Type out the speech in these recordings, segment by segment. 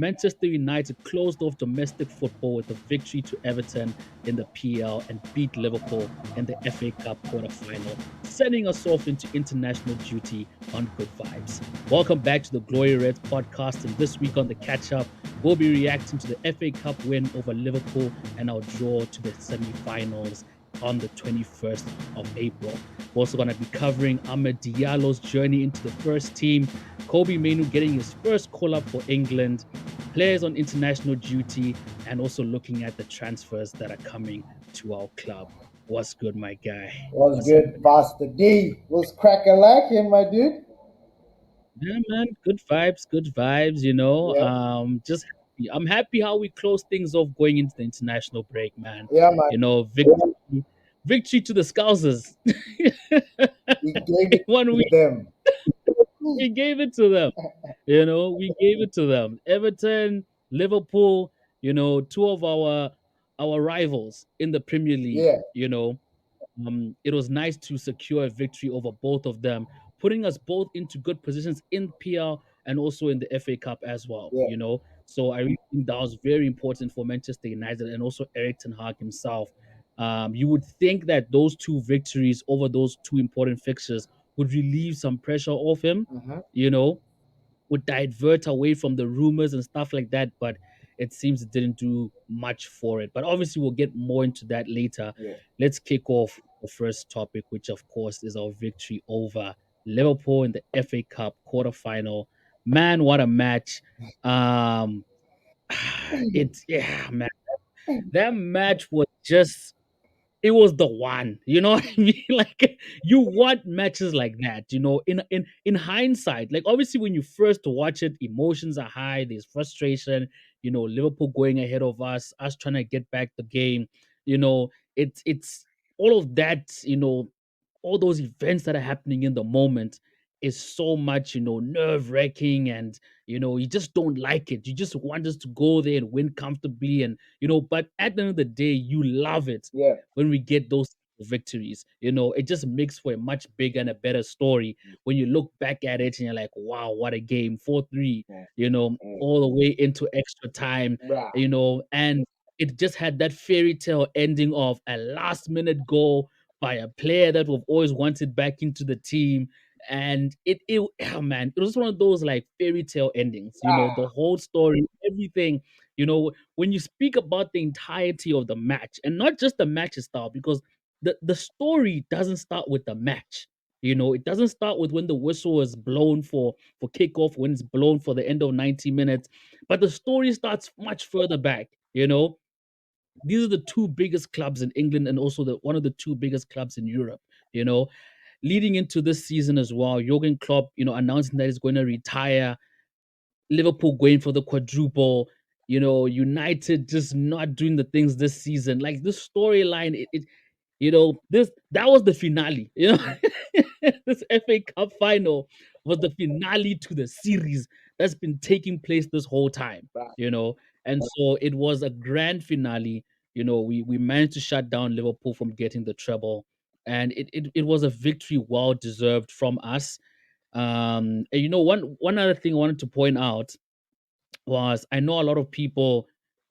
Manchester United closed off domestic football with a victory to Everton in the PL and beat Liverpool in the FA Cup quarter-final, sending us off into international duty on good vibes. Welcome back to the Glory Reds podcast, and this week on the catch-up, we'll be reacting to the FA Cup win over Liverpool and our draw to the semi-finals on the 21st of April. We're also going to be covering Amad Diallo's journey into the first team, Kobbie Mainoo getting his first call-up for England, players on international duty, and also looking at the transfers that are coming to our club. What's good, my guy? Was What's good, happening? Pastor D. Was crack-a-lacking, my dude. Yeah, man, good vibes, good vibes. Yeah, Just happy. I'm happy how we close things off going into the international break, man. yeah, man. Victory to the Scousers. We gave it One to week, them. we gave it to them. We gave it to them. Everton, Liverpool, two of our rivals in the Premier League. Yeah, It was nice to secure a victory over both of them, putting us both into good positions in PL and also in the FA Cup as well. yeah. So I really think that was very important for Manchester United and also Eric Ten Hag himself. You would think that those two victories over those two important fixtures would relieve some pressure off him, Mm-hmm. you know, would divert away from the rumors and stuff like that, but it seems it didn't do much for it. But obviously, we'll get more into that later. Yeah. Let's kick off the first topic, which of course is our victory over Liverpool in the FA Cup quarterfinal. Man, what a match! Um, it's yeah, man. That match was just it was the one, you know what I mean? Like you want matches like that, in hindsight. Like obviously when you first watch it, emotions are high, there's frustration, Liverpool going ahead of us trying to get back the game, it's all of that, all those events that are happening in the moment is so much, nerve-wracking and you just don't like it. You just want us to go there and win comfortably and but at the end of the day, you love it Yeah. when we get those victories. It just makes for a much bigger and a better story when you look back at it and you're like, wow, what a game. 4-3, Mm, mm. all the way into extra time, Bruh. and it just had that fairy tale ending of a last minute goal by a player that we've always wanted back into the team. And oh man, it was one of those like fairy tale endings, the Ah, whole story, everything, when you speak about the entirety of the match and not just the match style, because the story doesn't start with the match. It doesn't start with when the whistle is blown for kickoff, when it's blown for the end of 90 minutes, but the story starts much further back. These are the two biggest clubs in England and also the one of the two biggest clubs in Europe. You know, leading into this season as well, Jurgen Klopp, announcing that he's going to retire, Liverpool going for the quadruple, United just not doing the things this season. Like this storyline, this that was the finale. This FA Cup final was the finale to the series that's been taking place this whole time. bruh. And so it was a grand finale. We managed to shut down Liverpool from getting the treble, and it was a victory well deserved from us. And one other thing I wanted to point out was I know a lot of people,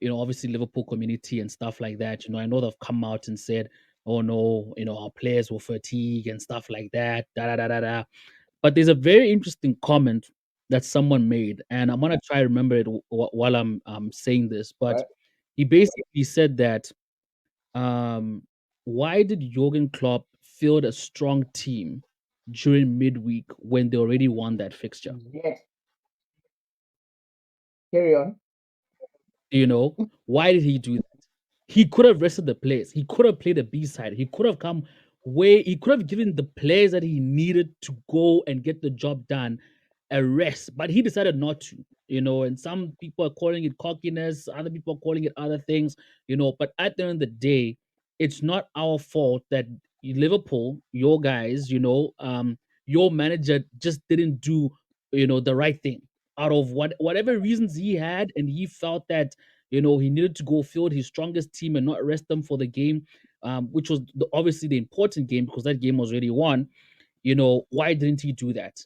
obviously Liverpool community and stuff like that. I know they've come out and said, "Oh no, our players will fatigue and stuff like that." Da da da da da. But there's a very interesting comment that someone made, and I'm gonna try to remember it while I'm saying this. But Right? he basically said that, um, why did Jurgen Klopp field a strong team during midweek when they already won that fixture? Yes. Carry on. You know, why did he do that? He could have rested the players. He could have played the B side. He could have come he could have given the players that he needed to go and get the job done a rest, but he decided not to, and some people are calling it cockiness, other people are calling it other things, but at the end of the day, it's not our fault that Liverpool, your guys, your manager just didn't do, the right thing out of whatever reasons he had, and he felt that he needed to go field his strongest team and not rest them for the game, which was obviously the important game because that game was already won. Why didn't he do that?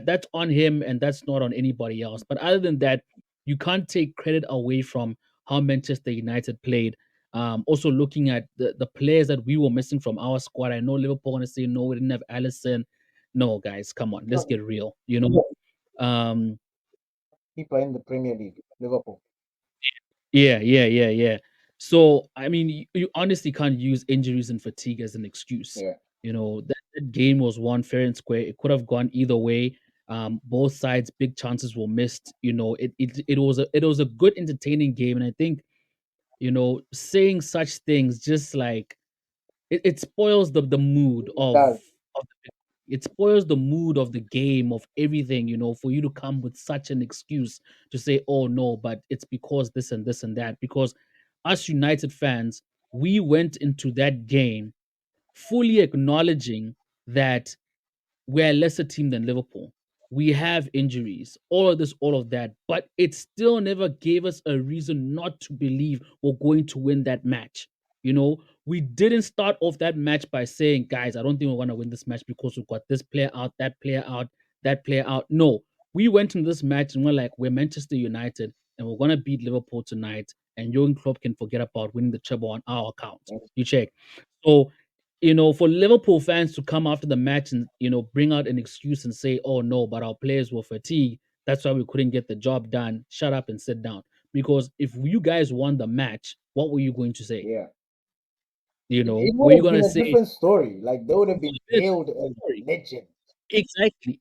That's on him and that's not on anybody else. But other than that, you can't take credit away from how Manchester United played. Also looking at the players that we were missing from our squad. I know Liverpool want to say no, we didn't have Allison. No, guys, come on, let's get real. Um, People in the Premier League, Liverpool. yeah. So I mean, you honestly can't use injuries and fatigue as an excuse. Yeah, That game was won fair and square. It could have gone either way. Both sides, big chances were missed. It was a good, entertaining game, and I think saying such things just like it spoils the mood it does. of it spoils the mood of the game, of everything, for you to come with such an excuse to say, oh no, but it's because this and this and that. Because us United fans, we went into that game fully acknowledging that we're a lesser team than Liverpool. We have injuries, all of this, all of that, but it still never gave us a reason not to believe we're going to win that match. We didn't start off that match by saying, guys, I don't think we're going to win this match because we've got this player out, that player out, that player out. No, we went into this match and we're like, we're Manchester United and we're going to beat Liverpool tonight. And Jurgen Klopp can forget about winning the treble on our account. You check. So for Liverpool fans to come after the match and, bring out an excuse and say, oh no, but our players were fatigued. That's why we couldn't get the job done. Shut up and sit down. Because if you guys won the match, what were you going to say? Yeah, it Were would you have going been to a say, different story. Like they would have been it's hailed a as story? legends.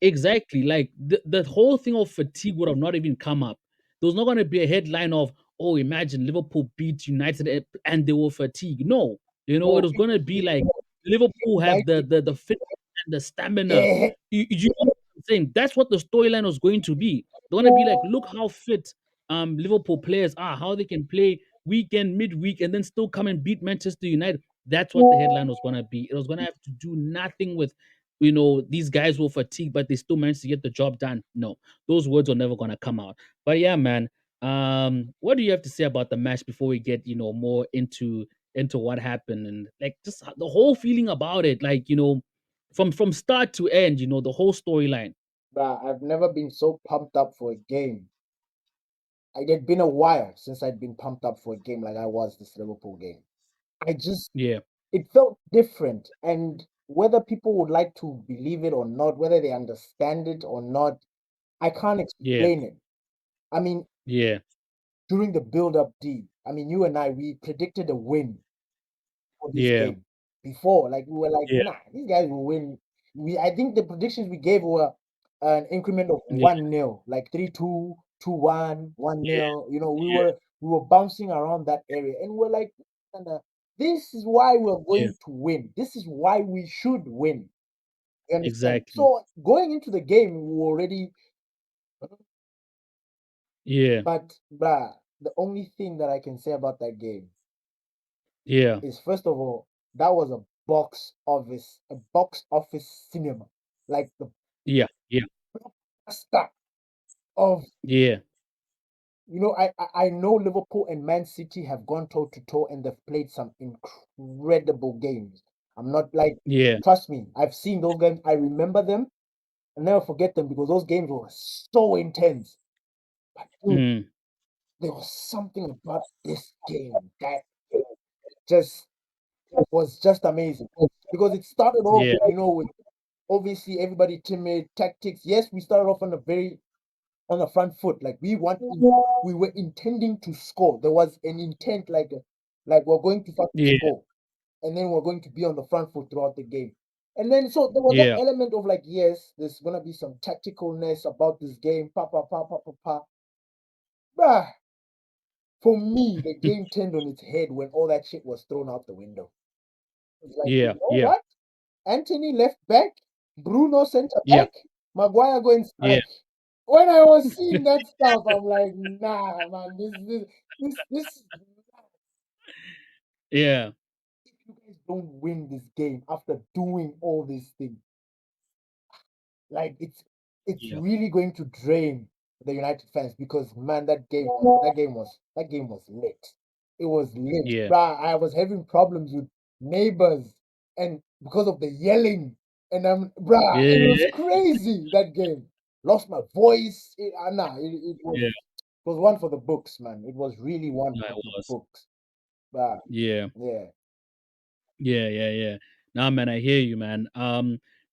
Exactly. Like the whole thing of fatigue would have not even come up. There was not going to be a headline of, oh, imagine Liverpool beat United and they were fatigued. No, it No, was going to be like Liverpool have United. the fit and the stamina. Yeah, You know what I'm saying? That's what the storyline was going to be. They're going to be like, look how fit Liverpool players are, how they can play weekend, midweek, and then still come and beat Manchester United. That's what the headline was going to be. It was going to have to do nothing with these guys will fatigue, but they still managed to get the job done. No, those words are never gonna come out. But yeah, man. What do you have to say about the match before we get more into what happened and like just the whole feeling about it, like from start to end, the whole storyline. but I've never been so pumped up for a game. It had been a while since I'd been pumped up for a game like I was this Liverpool game. I just, Yeah, it felt different. And whether people would like to believe it or not, whether they understand it or not, I can't yeah, explain it. I mean, yeah, during the build up, I mean, you and I, we predicted a win for this yeah, game before. Like we were like, yeah, nah, these guys will win. I think the predictions we gave were an increment of yeah, 1-0, like 3-2, 2-1, one yeah, 0 we were bouncing around that area, and we're like, "Nah, this is why we're yeah, going to win. This is why we should win." You understand? exactly. So going into the game, we were already, Yeah, but bruh, the only thing that I can say about that game yeah, is first of all, that was a box office cinema. Like the yeah, yeah, blockbuster of yeah, I know Liverpool and Man City have gone toe to toe and they've played some incredible games. I'm not like yeah, trust me, I've seen those games, I remember them, I'll never forget them because those games were so intense. But dude, mm, there was something about this game that just was just amazing. Because it started off, yeah, with obviously everybody timid tactics. Yes, we started off on the front foot. Like we were intending to score. There was an intent, like we're going to fucking yeah, score, and then we're going to be on the front foot throughout the game. And then so there was that yeah, element of like, yes, there's gonna be some tacticalness about this game. Pa pa pa pa pa pa. Bruh, for me, the game turned on its head when all that shit was thrown out the window. It's like, you yeah, know yeah, what? Anthony left back, Bruno center yeah, back, Maguire going yeah, strike. When I was seeing that stuff, I'm like, nah, man, this. yeah, If you guys don't win this game after doing all these things, like it's yeah, really going to drain the United fans because man, that game was lit. It was lit, yeah, bruh. I was having problems with neighbors and because of the yelling, and bruh, it was yeah, crazy that game. Lost my voice. Nah, it was. yeah. It was one for the books, man. It was really one Yeah, for it the was. books. But Yeah. yeah, Yeah. Nah, man, I hear you, man.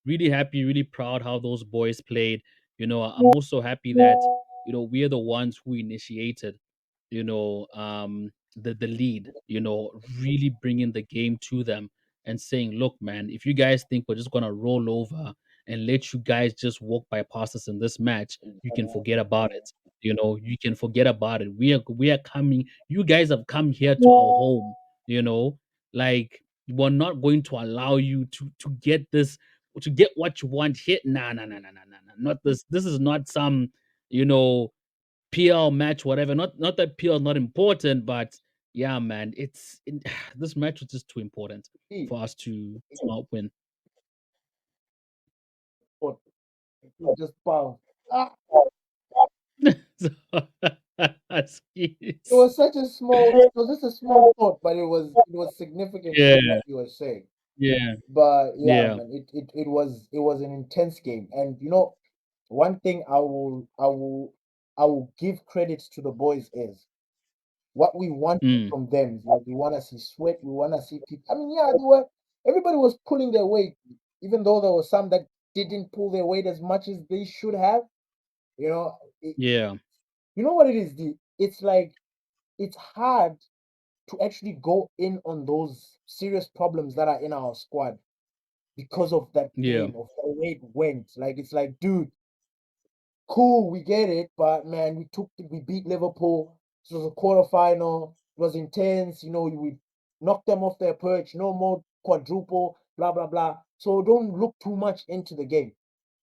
Really happy, really proud how those boys played. I'm also happy that we're the ones who initiated, the lead. Really bringing the game to them and saying, "Look, man, if you guys think we're just gonna roll over and let you guys just walk by past us in this match, you can forget about it. You can forget about it. We are coming. You guys have come here to our home. You know, like." We're not going to allow you to get this to get what you want here. Nah. Not this. This is not some, you know, PL match, whatever. Not that PL is not important, but yeah, man, this match was just too important see, for us to not win. but it just bounced. Ah, So, it skis. was such a small. It was just a small thought, but it was significant Yeah, to what you were saying. yeah, But yeah, yeah. man, it was an intense game, and one thing I will give credit to the boys is what we want Mm, from them. Like we want to see sweat, we want to see people. I mean, yeah, everybody was pulling their weight, even though there was some that didn't pull their weight as much as they should have. You know, yeah, you know what it is. It's like it's hard to actually go in on those serious problems that are in our squad because of that yeah, game of the way it went. Like it's like, dude, cool, we get it, but man, we beat Liverpool. This was a quarterfinal. It was intense. We knocked them off their perch. No more quadruple, blah blah blah. So don't look too much into the game.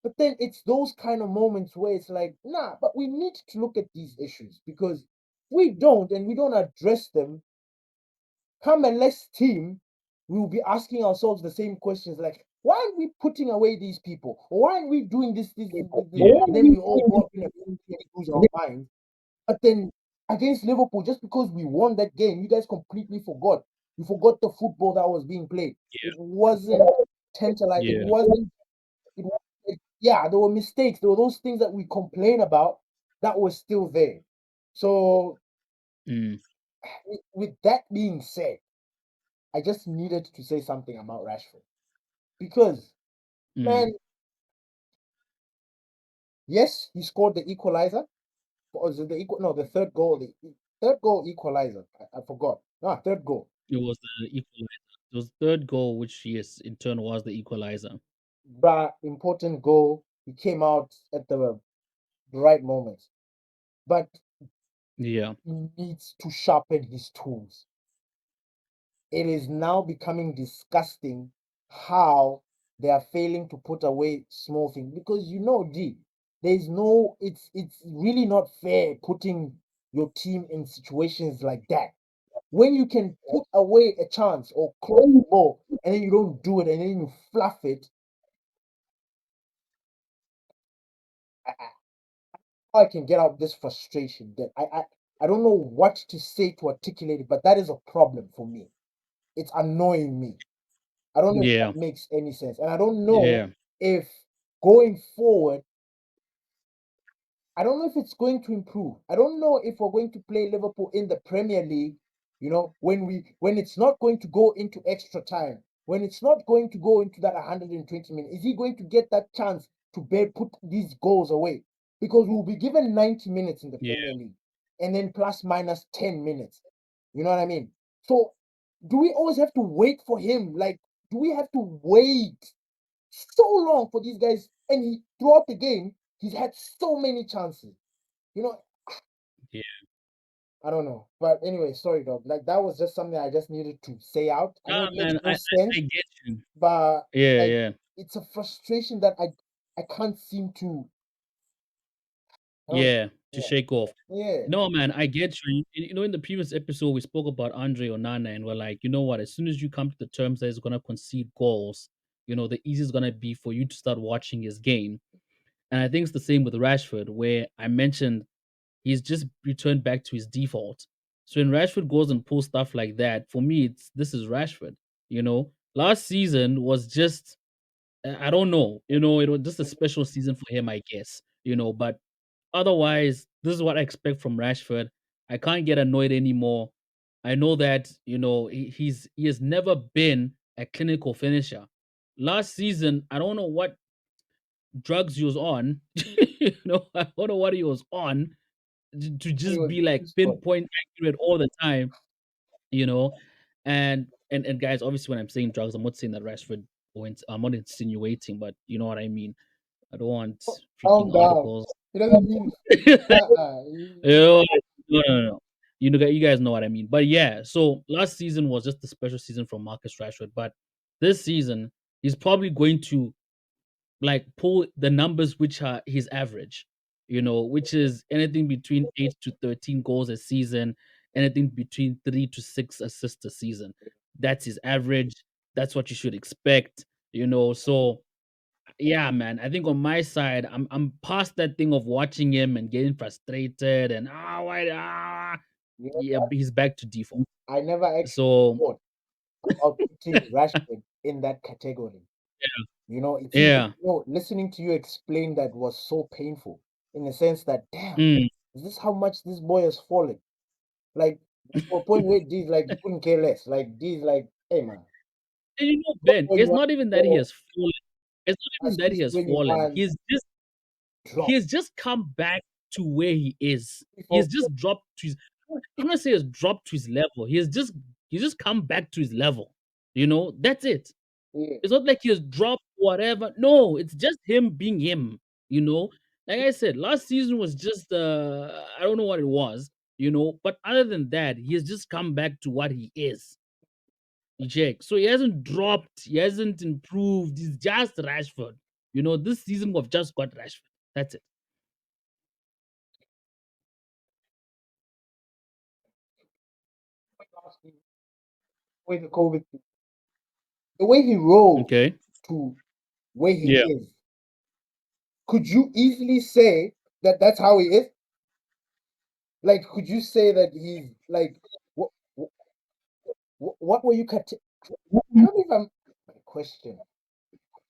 But then it's those kind of moments where it's like, nah, but we need to look at these issues because we don't and we don't address them. Come and let's team, we will be asking ourselves the same questions like, why aren't we putting away these people? Or why aren't we doing this? yeah, And then we all go up in a and lose our minds. But then against Liverpool, just because we won that game, you guys completely forgot. You forgot the football that was being played. It wasn't tantalizing. It yeah. wasn't. Yeah, there were mistakes. There were those things that we complain about that were still there. So, Mm, with that being said, I just needed to say something about Rashford because, mm. man, yes, he scored the equalizer. Or was it the equal? No, the third goal. The third goal equalizer. I forgot. Ah, third goal. It was the equalizer. It was third goal, which yes, in turn was the equalizer. But important goal. He came out at the right moment. But Yeah, he needs to sharpen his tools. It is now becoming disgusting how they are failing to put away small things because D, there's no it's really not fair putting your team in situations like that. When you can put away a chance or close the ball and then you don't do it and then you fluff it, I can get out this frustration that I don't know what to say to articulate it, but that is a problem for me. It's annoying me. I don't know if yeah, that makes any sense. And I don't know yeah, if going forward, I don't know if it's going to improve. I don't know if we're going to play Liverpool in the Premier League, when it's not going to go into extra time, when it's not going to go into that 120 minutes. Is he going to get that chance to put these goals away? Because we'll be given 90 minutes in the yeah, Premier League and then plus minus 10 minutes. You know what I mean? So do we always have to wait for him? Like, do we have to wait so long for these guys? And throughout the game, he's had so many chances. You know, yeah. I don't know. But anyway, sorry, dog. Like that was just something I just needed to say out. I know Nah, it makes man, no sense, I get you. but Yeah, like yeah, it's a frustration that I can't seem to. I don't. yeah. To Yeah. shake off. Yeah. No, man, I get you. In the previous episode, we spoke about Andre Onana, and we're like, you know what? As soon as you come to the terms that he's gonna concede goals, the easiest gonna be for you to start watching his game. And I think it's the same with Rashford, where I mentioned he's just returned back to his default. So when Rashford goes and pulls stuff like that, for me, this is Rashford. Last season was just I don't know. It was just a special season for him, I guess. But otherwise, this is what I expect from Rashford. I can't get annoyed anymore. I know that he has never been a clinical finisher. Last season, I don't know what drugs he was on. I don't know what he was on to He just was be like used for it. pinpoint accurate all the time. you know. And guys, obviously, when I'm saying drugs, I'm not saying that Rashford went. I'm not insinuating, but you know what I mean. I don't want freaking Calm down. articles. It doesn't mean You know, no, no, no. You guys know what I mean. But yeah, so last season was just a special season from Marcus Rashford. But this season, he's probably going to like pull the numbers which are his average, which is anything between 8 to 13 goals a season, anything between 3 to 6 assists a season. That's his average. That's what you should expect. So yeah, man. I think on my side, I'm past that thing of watching him and getting frustrated and why you know, yeah, he's back to default. I never actually So thought about putting Rashford in that category. It's even, yeah. listening to you explain that was so painful in the sense that, damn, Mm. is this how much this boy has fallen? Like, to a point where D's like, you couldn't care less. Like, D's like, hey, man, And go Ben, where you it's want not to even that he go, has fallen. It's not even that he assist has when you fallen. want, He drop. has just come back to where he is. He Before, has just dropped to his. I'm not saying he's dropped to his level. He's just come back to his level. That's it. yeah, It's not like he has dropped whatever. No, it's just him being him. You know, like I said, last season was just I don't know what it was. But other than that, he has just come back to what he is. You check. So he hasn't dropped, he hasn't improved. He's just Rashford. This season we've just got Rashford. That's it. with the COVID, the way he rose Okay. to where he Yeah. is, could you easily say that that's how he is? Like, could you say that he's like, what, what were you cut? I don't know if I'm question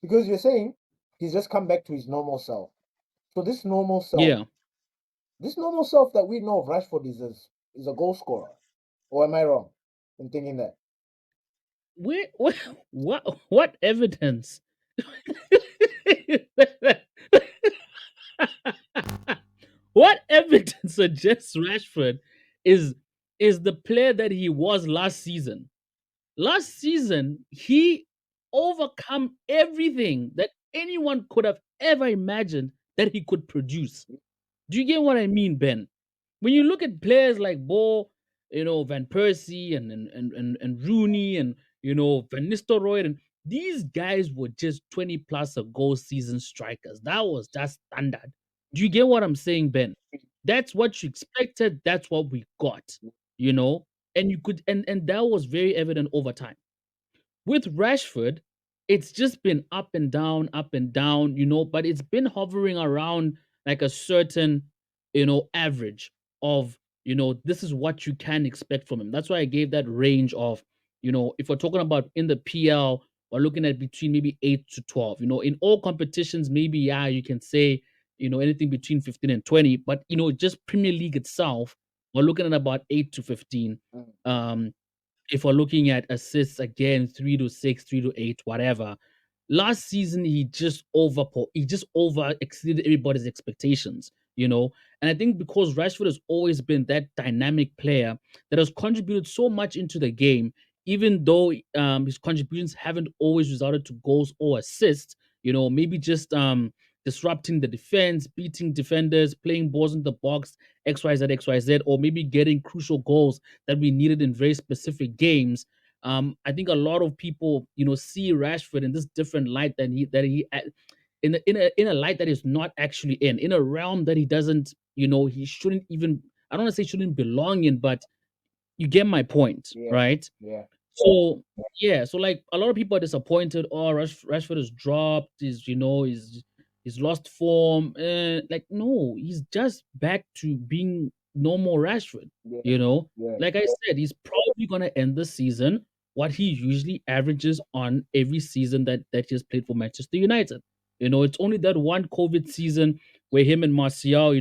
because you're saying he's just come back to his normal self. So Yeah. this normal self that we know of Rashford is a goal scorer. Or am I wrong in thinking that? What what evidence? What evidence suggests Rashford is is the player that he was last season? Last season, he overcome everything that anyone could have ever imagined that he could produce. Do you get what I mean, Ben? When you look at players like Bo, Van Persie and Rooney and Van Nistelrooy, and these guys were just 20 plus a goal season strikers. That was just standard. Do you get what I'm saying, Ben? That's what you expected. That's what we got. You know, and you could and that was very evident over time. With Rashford, it's just been up and down, but it's been hovering around like a certain, average of, this is what you can expect from him. That's why I gave that range of, if we're talking about in the PL, we're looking at between maybe 8 to 12. In all competitions, maybe, yeah, you can say, anything between 15 and 20, but, just Premier League itself, we're looking at about 8 to 15. Mm, Um, if we're looking at assists again, 3 to 6, 3 to 8, whatever. Last season he just over exceeded everybody's expectations. And I think because Rashford has always been that dynamic player that has contributed so much into the game, even though his contributions haven't always resulted to goals or assists, maybe just disrupting the defense, beating defenders, playing balls in the box, XYZ, XYZ, or maybe getting crucial goals that we needed in very specific games. I think a lot of people, see Rashford in this different light in a light that is not actually in a realm that he doesn't, he shouldn't even. I don't want to say shouldn't belong in, but you get my point, yeah, right? yeah, So yeah, so like a lot of people are disappointed. Oh, Rashford has dropped. He's lost form. Like no, he's just back to being normal Rashford. yeah, You know, yeah, like I said, he's probably gonna end the season what he usually averages on every season that he has played for Manchester United. It's only that one COVID season where him and Martial,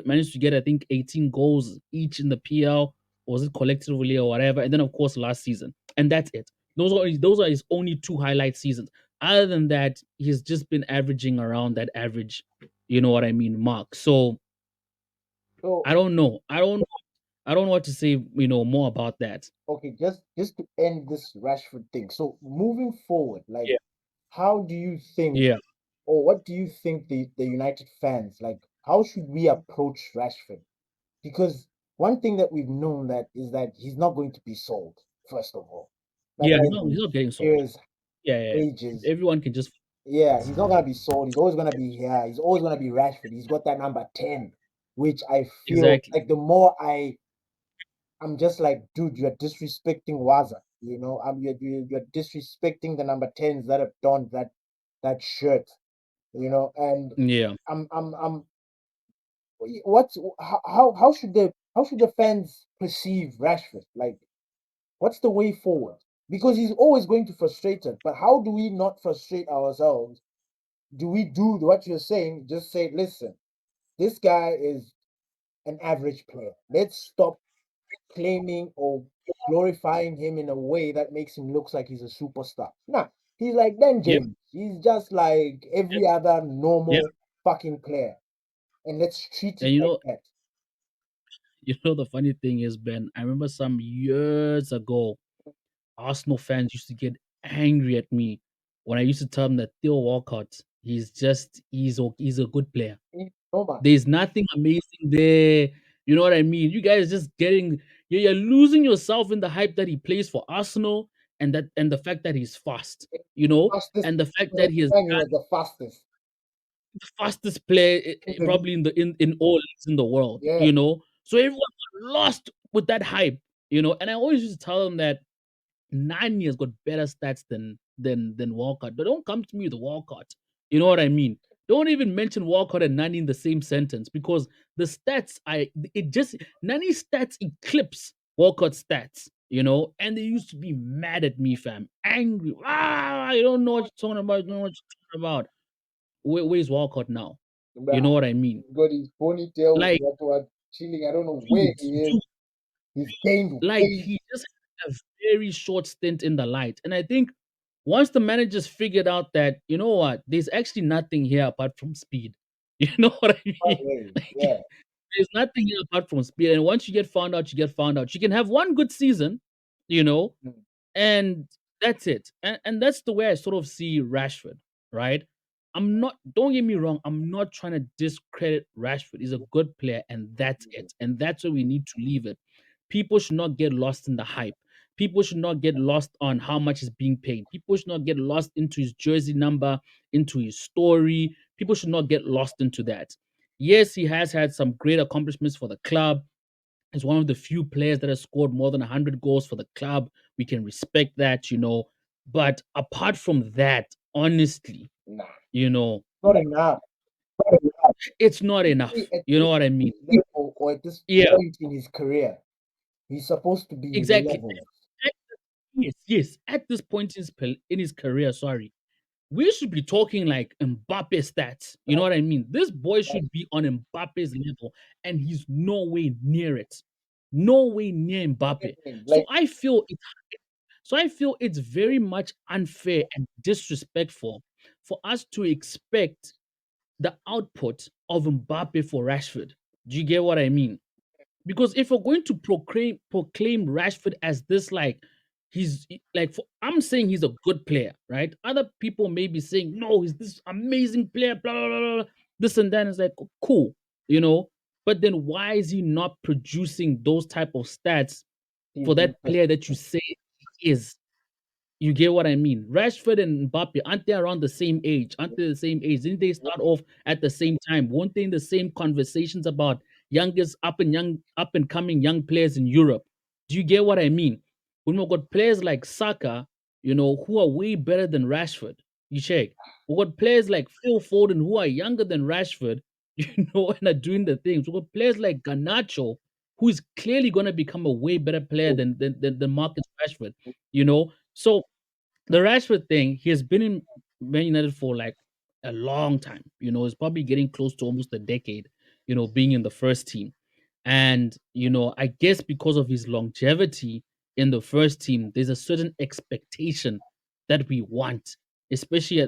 managed to get, I think, 18 goals each in the PL, or was it collectively or whatever? And then, of course, last season. And that's it. Those are his only two highlight seasons. Other than that, he's just been averaging around that average, you know what I mean, mark. So So I don't know. I don't know what to say, more about that. okay, just to end this Rashford thing. So moving forward, like Yeah. how do you think Yeah. or what do you think the United fans like how should we approach Rashford? Because one thing that we've known that is that he's not going to be sold, first of all. That Yeah, guy's he's been not getting sold. years, Yeah, yeah, yeah. ages. Everyone can just Yeah, he's not gonna be sold. He's always gonna be here. He's always gonna be Rashford. He's got that number 10, which I feel exactly. like the more I'm just like, dude, you're disrespecting Waza. You know, you're disrespecting the number 10s that have donned that shirt. You know, and Yeah. I'm what's how should the fans perceive Rashford? Like, what's the way forward? Because he's always going to frustrate us. But how do we not frustrate ourselves? Do we do what you're saying? Just say, listen, this guy is an average player. Let's stop claiming or glorifying him in a way that makes him look like he's a superstar. Nah, he's like Dan Yep. James. He's just like Yep. every other Yep. normal fucking player. And let's treat And it like that. the funny thing is, Ben, I remember some years ago, Arsenal fans used to get angry at me when I used to tell them that Theo Walcott, he's a good player. No man. There's nothing amazing there. You know what I mean? You guys just you're losing yourself in the hype that he plays for Arsenal and the fact that he's fast, Fastest and the fact at that the he is time he was the fastest the fastest player in the league. probably in all leagues in the world, Yeah. So everyone got lost with that hype, and I always used to tell them that Nani has got better stats than Walcott. But don't come to me with Walcott. You know what I mean? Don't even mention Walcott and Nani in the same sentence because the stats Nani's stats eclipse Walcott's stats, and they used to be mad at me, fam. Angry. You don't know what you're talking about, you don't know what you're talking about. Where's Walcott now? You But know what I mean? he's got his ponytail, Like, what chilling. I don't know where dude, he is. He's gained like weight. he just had a very short stint in the light. And I think once the managers figured out that, you know what, there's actually nothing here apart from speed. You know what I That mean? way. Like, Yeah. there's nothing here apart from speed. And once you get found out, you get found out. You can have one good season, you know, Mm. and that's it. And that's the way I sort of see Rashford, right? Don't get me wrong, I'm not trying to discredit Rashford. He's a good player, and that's it. And that's where we need to leave it. People should not get lost in the hype. People should not get lost on how much is being paid. People should not get lost into his jersey number, into his story. People should not get lost into that. Yes, he has had some great accomplishments for the club. He's one of the few players that has scored more than 100 goals for the club. We can respect that. But apart from that, honestly, Nah, you know, not enough. it's not Especially enough. at You this know what I mean? level or at this Yeah, point in his career. He's supposed to be exactly. relevant. Yes, yes. At this point in his career, sorry, we should be talking like Mbappe stats. You know That's what I mean? This boy that's should be on Mbappe's level, and he's no way near it. No way near Mbappe. everything. So Like I feel it's very much unfair and disrespectful for us to expect the output of Mbappe for Rashford. Do you get what I mean? Because if we're going to proclaim Rashford as this, like, I'm saying he's a good player, right? Other people may be saying no, he's this amazing player, blah blah blah, blah this and that. It's like, cool, you know. But then why is he not producing those type of stats he's for been that player that you say he is? You get what I mean? Rashford and Mbappe, aren't they around the same age? Aren't they the same age? Didn't they start off at the same time? Weren't they in the same conversations about up and coming young players in Europe? Do you get what I mean? When we've got players like Saka, who are way better than Rashford, you check. We've got players like Phil Foden who are younger than Rashford, and are doing the things. We've got players like Garnacho, who is clearly going to become a way better player than Marcus Rashford. So the Rashford thing, he has been in Man United for like a long time. He's probably getting close to almost a decade, being in the first team. And, I guess because of his longevity in the first team, there's a certain expectation that we want, especially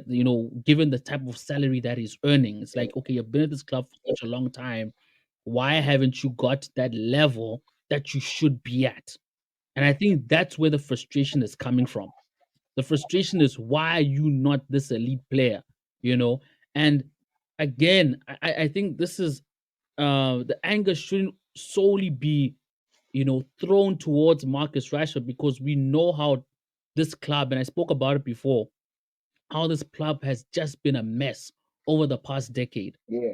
given the type of salary that he's earning. It's like, okay, you've been at this club for such a long time. Why haven't you got that level that you should be at? And I think that's where the frustration is coming from. The frustration is, why are you not this elite player? You know, and again, I think this is the anger shouldn't solely be thrown towards Marcus Rashford, because we know how this club, and I spoke about it before, how this club has just been a mess over the past decade, Yeah.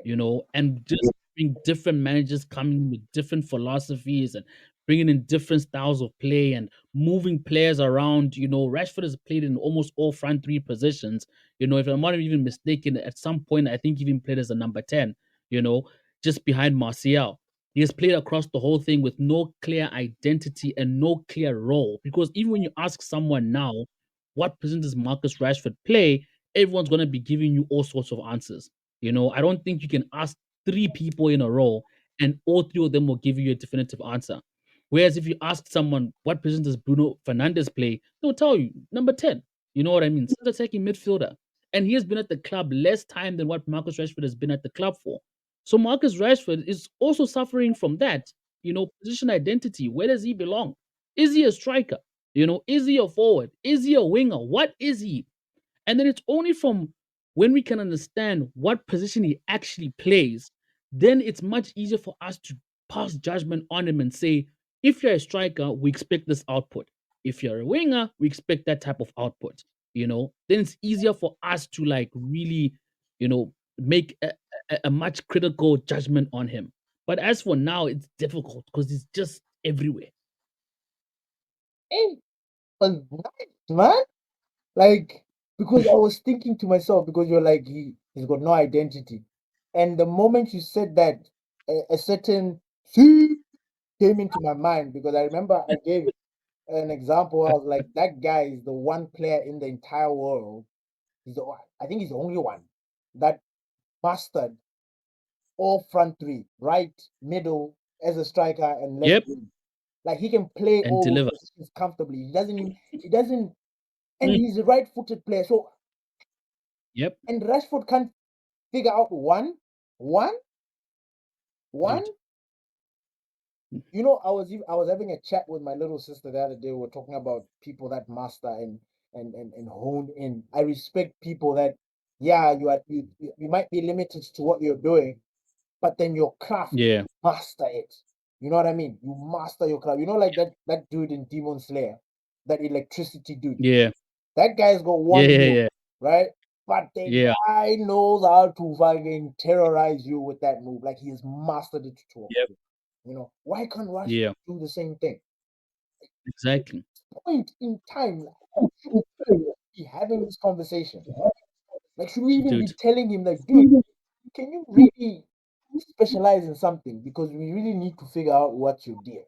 and just having different managers coming with different philosophies and bringing in different styles of play and moving players around. Rashford has played in almost all front three positions. If I'm not even mistaken, at some point, I think he even played as a number 10, you know, just behind Martial. He has played across the whole thing with no clear identity and no clear role. Because even when you ask someone now, what position does Marcus Rashford play? Everyone's going to be giving you all sorts of answers. I don't think you can ask three people in a row and all three of them will give you a definitive answer. Whereas if you ask someone, what position does Bruno Fernandes play? They'll tell you, number 10. You know what I mean? Center attacking midfielder. And he has been at the club less time than what Marcus Rashford has been at the club for. So Marcus Rashford is also suffering from that, position identity. Where does he belong? Is he a striker? Is he a forward? Is he a winger? What is he? And then it's only from when we can understand what position he actually plays, then it's much easier for us to pass judgment on him and say, if you're a striker, we expect this output. If you're a winger, we expect that type of output. Then it's easier for us to like really, make a much critical judgment on him. But as for now, it's difficult because it's just everywhere. It was nice, man. Like, because I was thinking to myself, because you're like, he's got no identity. And the moment you said that, a certain "see" came into my mind, because I remember I gave an example. I was like, that guy is the one player in the entire world. I think he's the only one that mastered all front three, right, middle, as a striker, and left Yep. wing. Like, he can play And all those deliver. positions comfortably. He doesn't, and Mm. he's a right-footed player. So, Yep. and Rashford can't figure out one, one. Dude. I was having a chat with my little sister the other day. We were talking about people that master and hone in. I respect people that, yeah, you might be limited to what you're doing, but then your craft, Yeah. master it. You know what I mean? You master your craft. Like that dude in Demon Slayer, that electricity dude. Yeah. That guy's got Yeah, one yeah, move, yeah. right? But the Yeah. guy knows how to fucking terrorize you with that move. Like, he has mastered it to a Yep. point. Why can't Rashford Yeah. do the same thing? Exactly. Point in time, like, should we be having this conversation? Like, should we even be Dude. telling him, like, dude, can you really specialize in something? Because we really need to figure out what you did.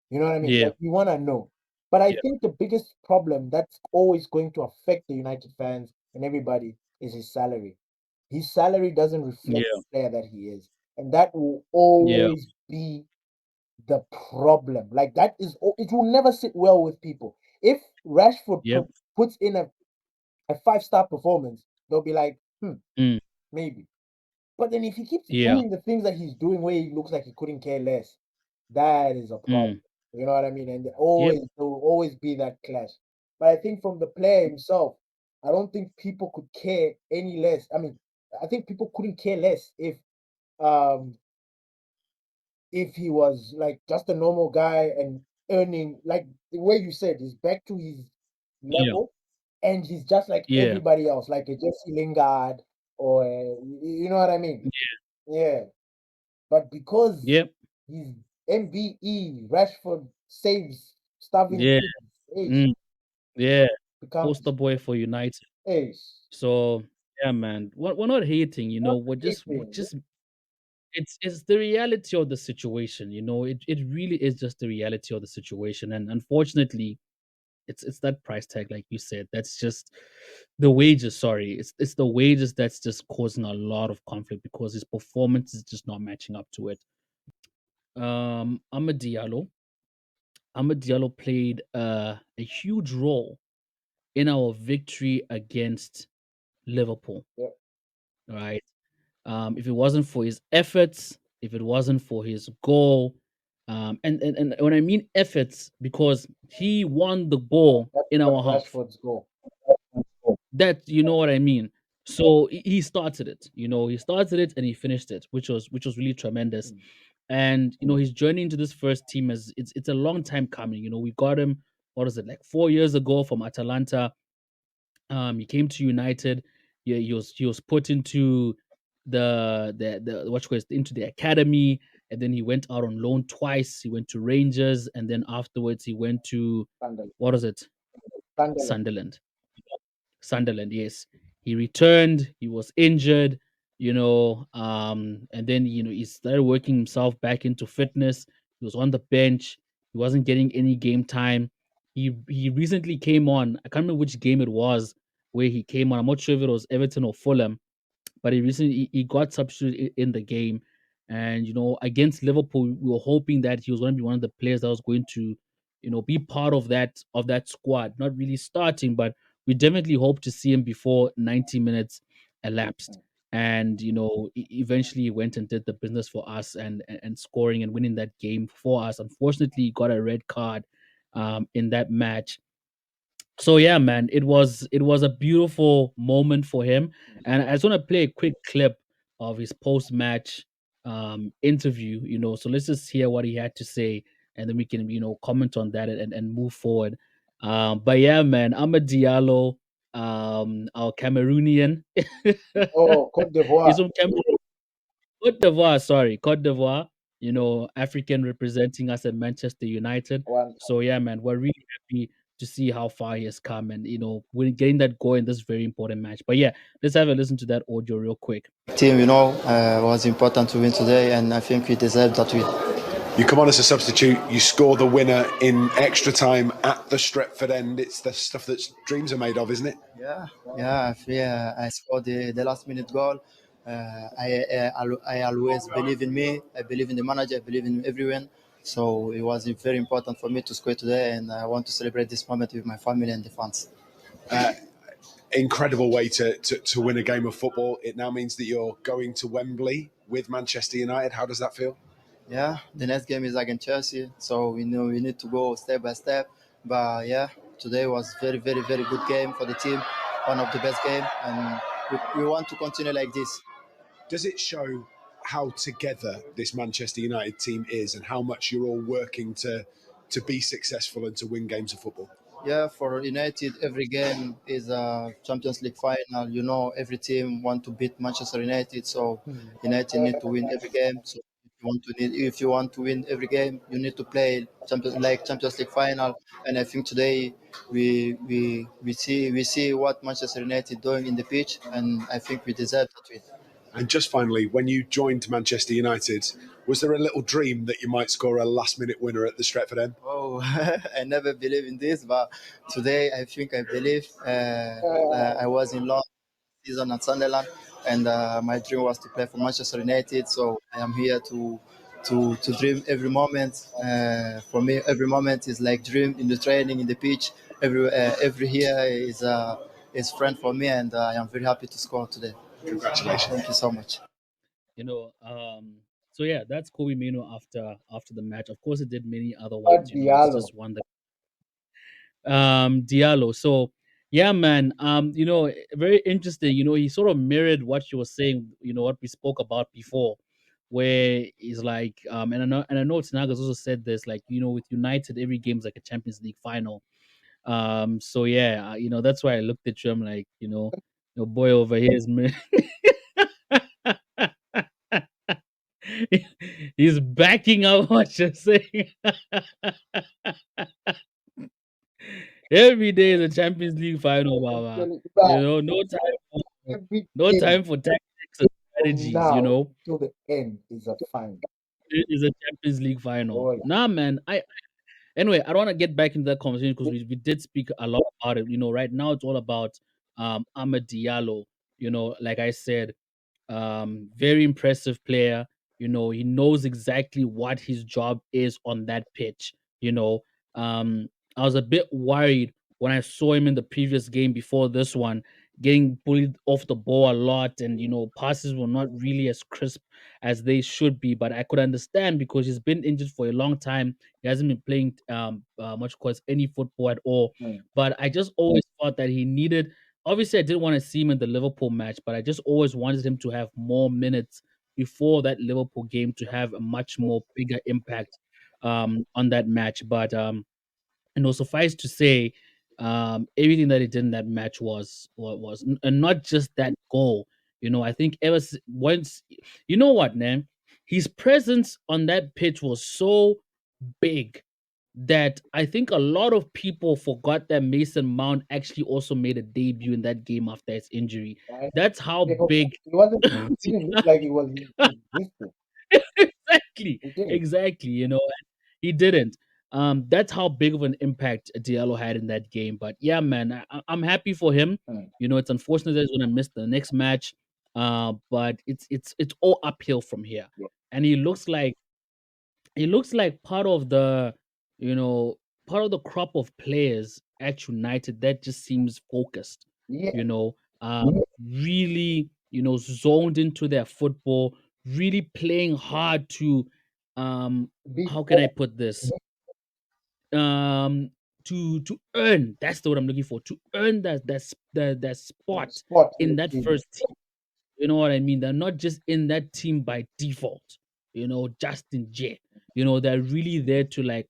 You know what I mean? Yeah. Like, we want to know. But I Yeah. think the biggest problem that's always going to affect the United fans and everybody is his salary. His salary doesn't reflect Yeah. the player that he is. And that will Yeah. always be the problem. Like, it will never sit well with people. If Rashford Yep. puts in a 5-star performance, they'll be like, Mm. maybe. But then if he keeps Yeah. doing the things that he's doing where he looks like he couldn't care less, that is a problem. Mm. You know what I mean? And Yep. there will always be that clash. But I think from the player himself, I don't think people could care any less. I mean, I think people couldn't care less um if he was like just a normal guy and earning, like the way you said, he's back to his Yeah. level, and he's just like Yeah. everybody else, like a Jesse Lingard, or you know what I mean? Yeah. But because Yep. he's MBE, Rashford saves starving Yeah. kids, age Mm. Yeah. Poster becomes boy for United. age. So yeah, man. We're not hating, Not we're anything. just it's the reality of the situation. It really is just the reality of the situation. And unfortunately, it's that price tag, like you said. That's just the wages. Sorry, it's the wages that's just causing a lot of conflict because his performance is just not matching up to it. Amad Diallo. Amad Diallo played a huge role in our victory against Liverpool. Yeah. Right. If it wasn't for his efforts, if it wasn't for his goal, and when I mean efforts, because he won the ball That's in our what half. Rashford's goal. That you know what I mean. So he started it. He started it and he finished it, which was really tremendous. Mm. And his journey into this first team is it's a long time coming. We got him. What is it, like 4 years ago from Atalanta? He came to United. Yeah, he was put into the what you call it, into the academy, and then he went out on loan twice. He went to Rangers, and then afterwards he went to, Sunderland. what is it, Sunderland. Sunderland. Sunderland, yes. He returned. He was injured, and then he started working himself back into fitness. He was on the bench. He wasn't getting any game time. He recently came on. I can't remember which game it was where he came on. I'm not sure if it was Everton or Fulham, but he got substituted in the game. And against Liverpool, we were hoping that he was going to be one of the players that was going to, be part of that squad. Not really starting, but we definitely hope to see him before 90 minutes elapsed. Mm. And eventually he went and did the business for us, and scoring and winning that game for us. Unfortunately, he got a red card in that match. So yeah, man, it was a beautiful moment for him, and I just want to play a quick clip of his post match interview. So let's just hear what he had to say, and then we can comment on that and move forward. But yeah, man, I'm a Diallo, our Cameroonian. Oh, Cote He's d'Ivoire. from Cameroon. Cote d'Ivoire, sorry, Cote d'Ivoire. African representing us at Manchester United. One. So yeah, man, we're really happy to see how far he has come, and we're getting that goal in this very important match. But yeah, let's have a listen to that audio real quick. Team, was important to win today, and I think we deserve that win. You come on as a substitute, you score the winner in extra time at the Stretford end. It's the stuff that dreams are made of, isn't it? Yeah. I scored the last minute goal. I always believe in me. I believe in the manager. I believe in everyone. So it was very important for me to score today, and I want to celebrate this moment with my family and the fans. Incredible way to win a game of football. It now means that you're going to Wembley with Manchester United. How does that feel? Yeah, the next game is against Chelsea, so we know we need to go step by step. But yeah, today was very, very, very good game for the team, one of the best game, and we want to continue like this. Does it show how together this Manchester United team is and how much you're all working to be successful and to win games of football? Yeah, for United, every game is a Champions League final. Every team want to beat Manchester United, so United need to win every game. So if you want to win every game, you need to play Champions League final. And I think today we see what Manchester United doing in the pitch, and I think we deserve that win. And just finally, when you joined Manchester United, was there a little dream that you might score a last-minute winner at the Stretford end? Oh, I never believe in this, but today I think I believe. I was in last season at Sunderland, and my dream was to play for Manchester United. So I am here to dream every moment. For me, every moment is like dream in the training, in the pitch. Every year is friend for me, and I am very happy to score today. Congratulations. Thank you so much. You know, so yeah, that's Kobbie Mainoo after the match. Of course, it did many other Amad ones. It's Diallo. just one that Diallo. So yeah, man. Very interesting. He sort of mirrored what you were saying. What we spoke about before, where he's like, and I know Tanaga's also said this. Like, with United, every game is like a Champions League final. So yeah, that's why I looked at you. I'm like, your boy over here is. He's backing up what you're saying. Every day is a Champions League final, I'm Baba. telling you, but No time for every no game time for tactics and from strategies. now till the end is a final. It is a Champions League final. Oh yeah. Nah, man. Anyway, I don't want to get back into that conversation because we did speak a lot about it. Right now it's all about Amad Diallo. Like I said, very impressive player. He knows exactly what his job is on that pitch. You know, um, I was a bit worried when I saw him in the previous game before this one, getting bullied off the ball a lot, and passes were not really as crisp as they should be. But I could understand because he's been injured for a long time. He hasn't been playing much cause any football at all. Mm. But I just always thought that he needed. Obviously, I didn't want to see him in the Liverpool match, but I just always wanted him to have more minutes before that Liverpool game to have a much more bigger impact on that match. But suffice to say, everything that he did in that match was, and not just that goal. I think once, you know what, man, his presence on that pitch was so big that I think a lot of people forgot that Mason Mount actually also made a debut in that game after his injury. Right? That's how They forgot. big. He wasn't. It didn't look like he was existed. Exactly, It didn't. exactly. He didn't. That's how big of an impact Diallo had in that game. But yeah, man, I'm happy for him. Mm. It's unfortunate that he's gonna miss the next match. But it's all uphill from here, Yeah. and he looks like you know, part of the crop of players at United that just seems focused, Yeah. you know, really, zoned into their football, really playing hard to, Be how can I put this? Um, to earn. That's the word I'm looking for. To earn that spot spot in in the that team. first team. You know what I mean? They're not just in that team by default, just in J. They're really there to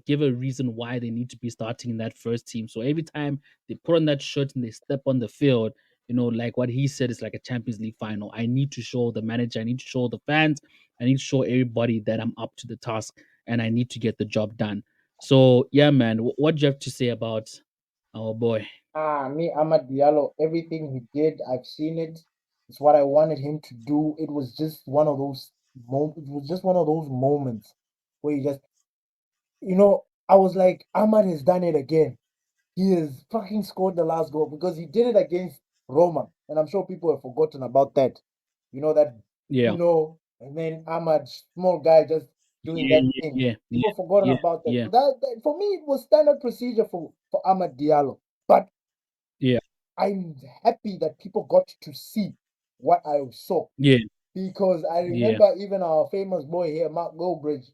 give a reason why they need to be starting in that first team. So every time they put on that shirt and they step on the field, like what he said is like a Champions League final. I need to show the manager, I need to show the fans, I need to show everybody that I'm up to the task and I need to get the job done. So yeah, man, what do you have to say about our boy? Me, Amad Diallo, everything he did, I've seen it. It's what I wanted him to do. It was just one of those moments. It was just one of those moments where you just, I was like, Ahmad has done it again. He has fucking scored the last goal because he did it against Roma, and I'm sure people have forgotten about that. That, Yeah, and then Ahmad, small guy, just doing yeah, that yeah, thing. yeah, People yeah, forgotten yeah, about that. yeah, That for me, it was standard procedure for Ahmad Diallo. But yeah, I'm happy that people got to see what I saw yeah, because I yeah, remember even our famous boy here, Mark Goldbridge,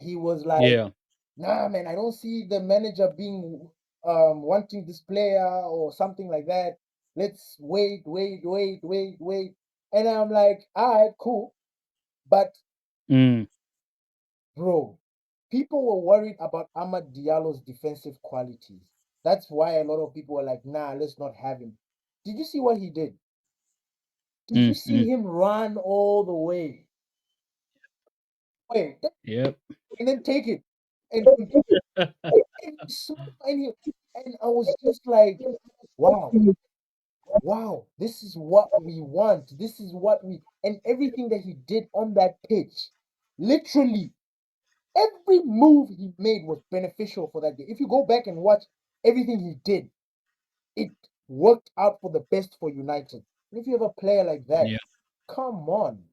he was like, yeah. "Nah, man, I don't see the manager being wanting this player or something like that. Let's wait, wait, wait, wait, wait." And I'm like, "All right, cool." But Mm, bro, people were worried about Amad Diallo's defensive qualities. That's why a lot of people were like, "Nah, let's not have him." Did you see what he did? Did you see mm. him run all the way? Wait, Yep. and then take it and continue. And and I was just like, wow, wow, this is what we want. This is what and everything that he did on that pitch, literally every move he made was beneficial for that game. If you go back and watch everything he did, it worked out for the best for United. And if you have a player like that, Yeah. come on,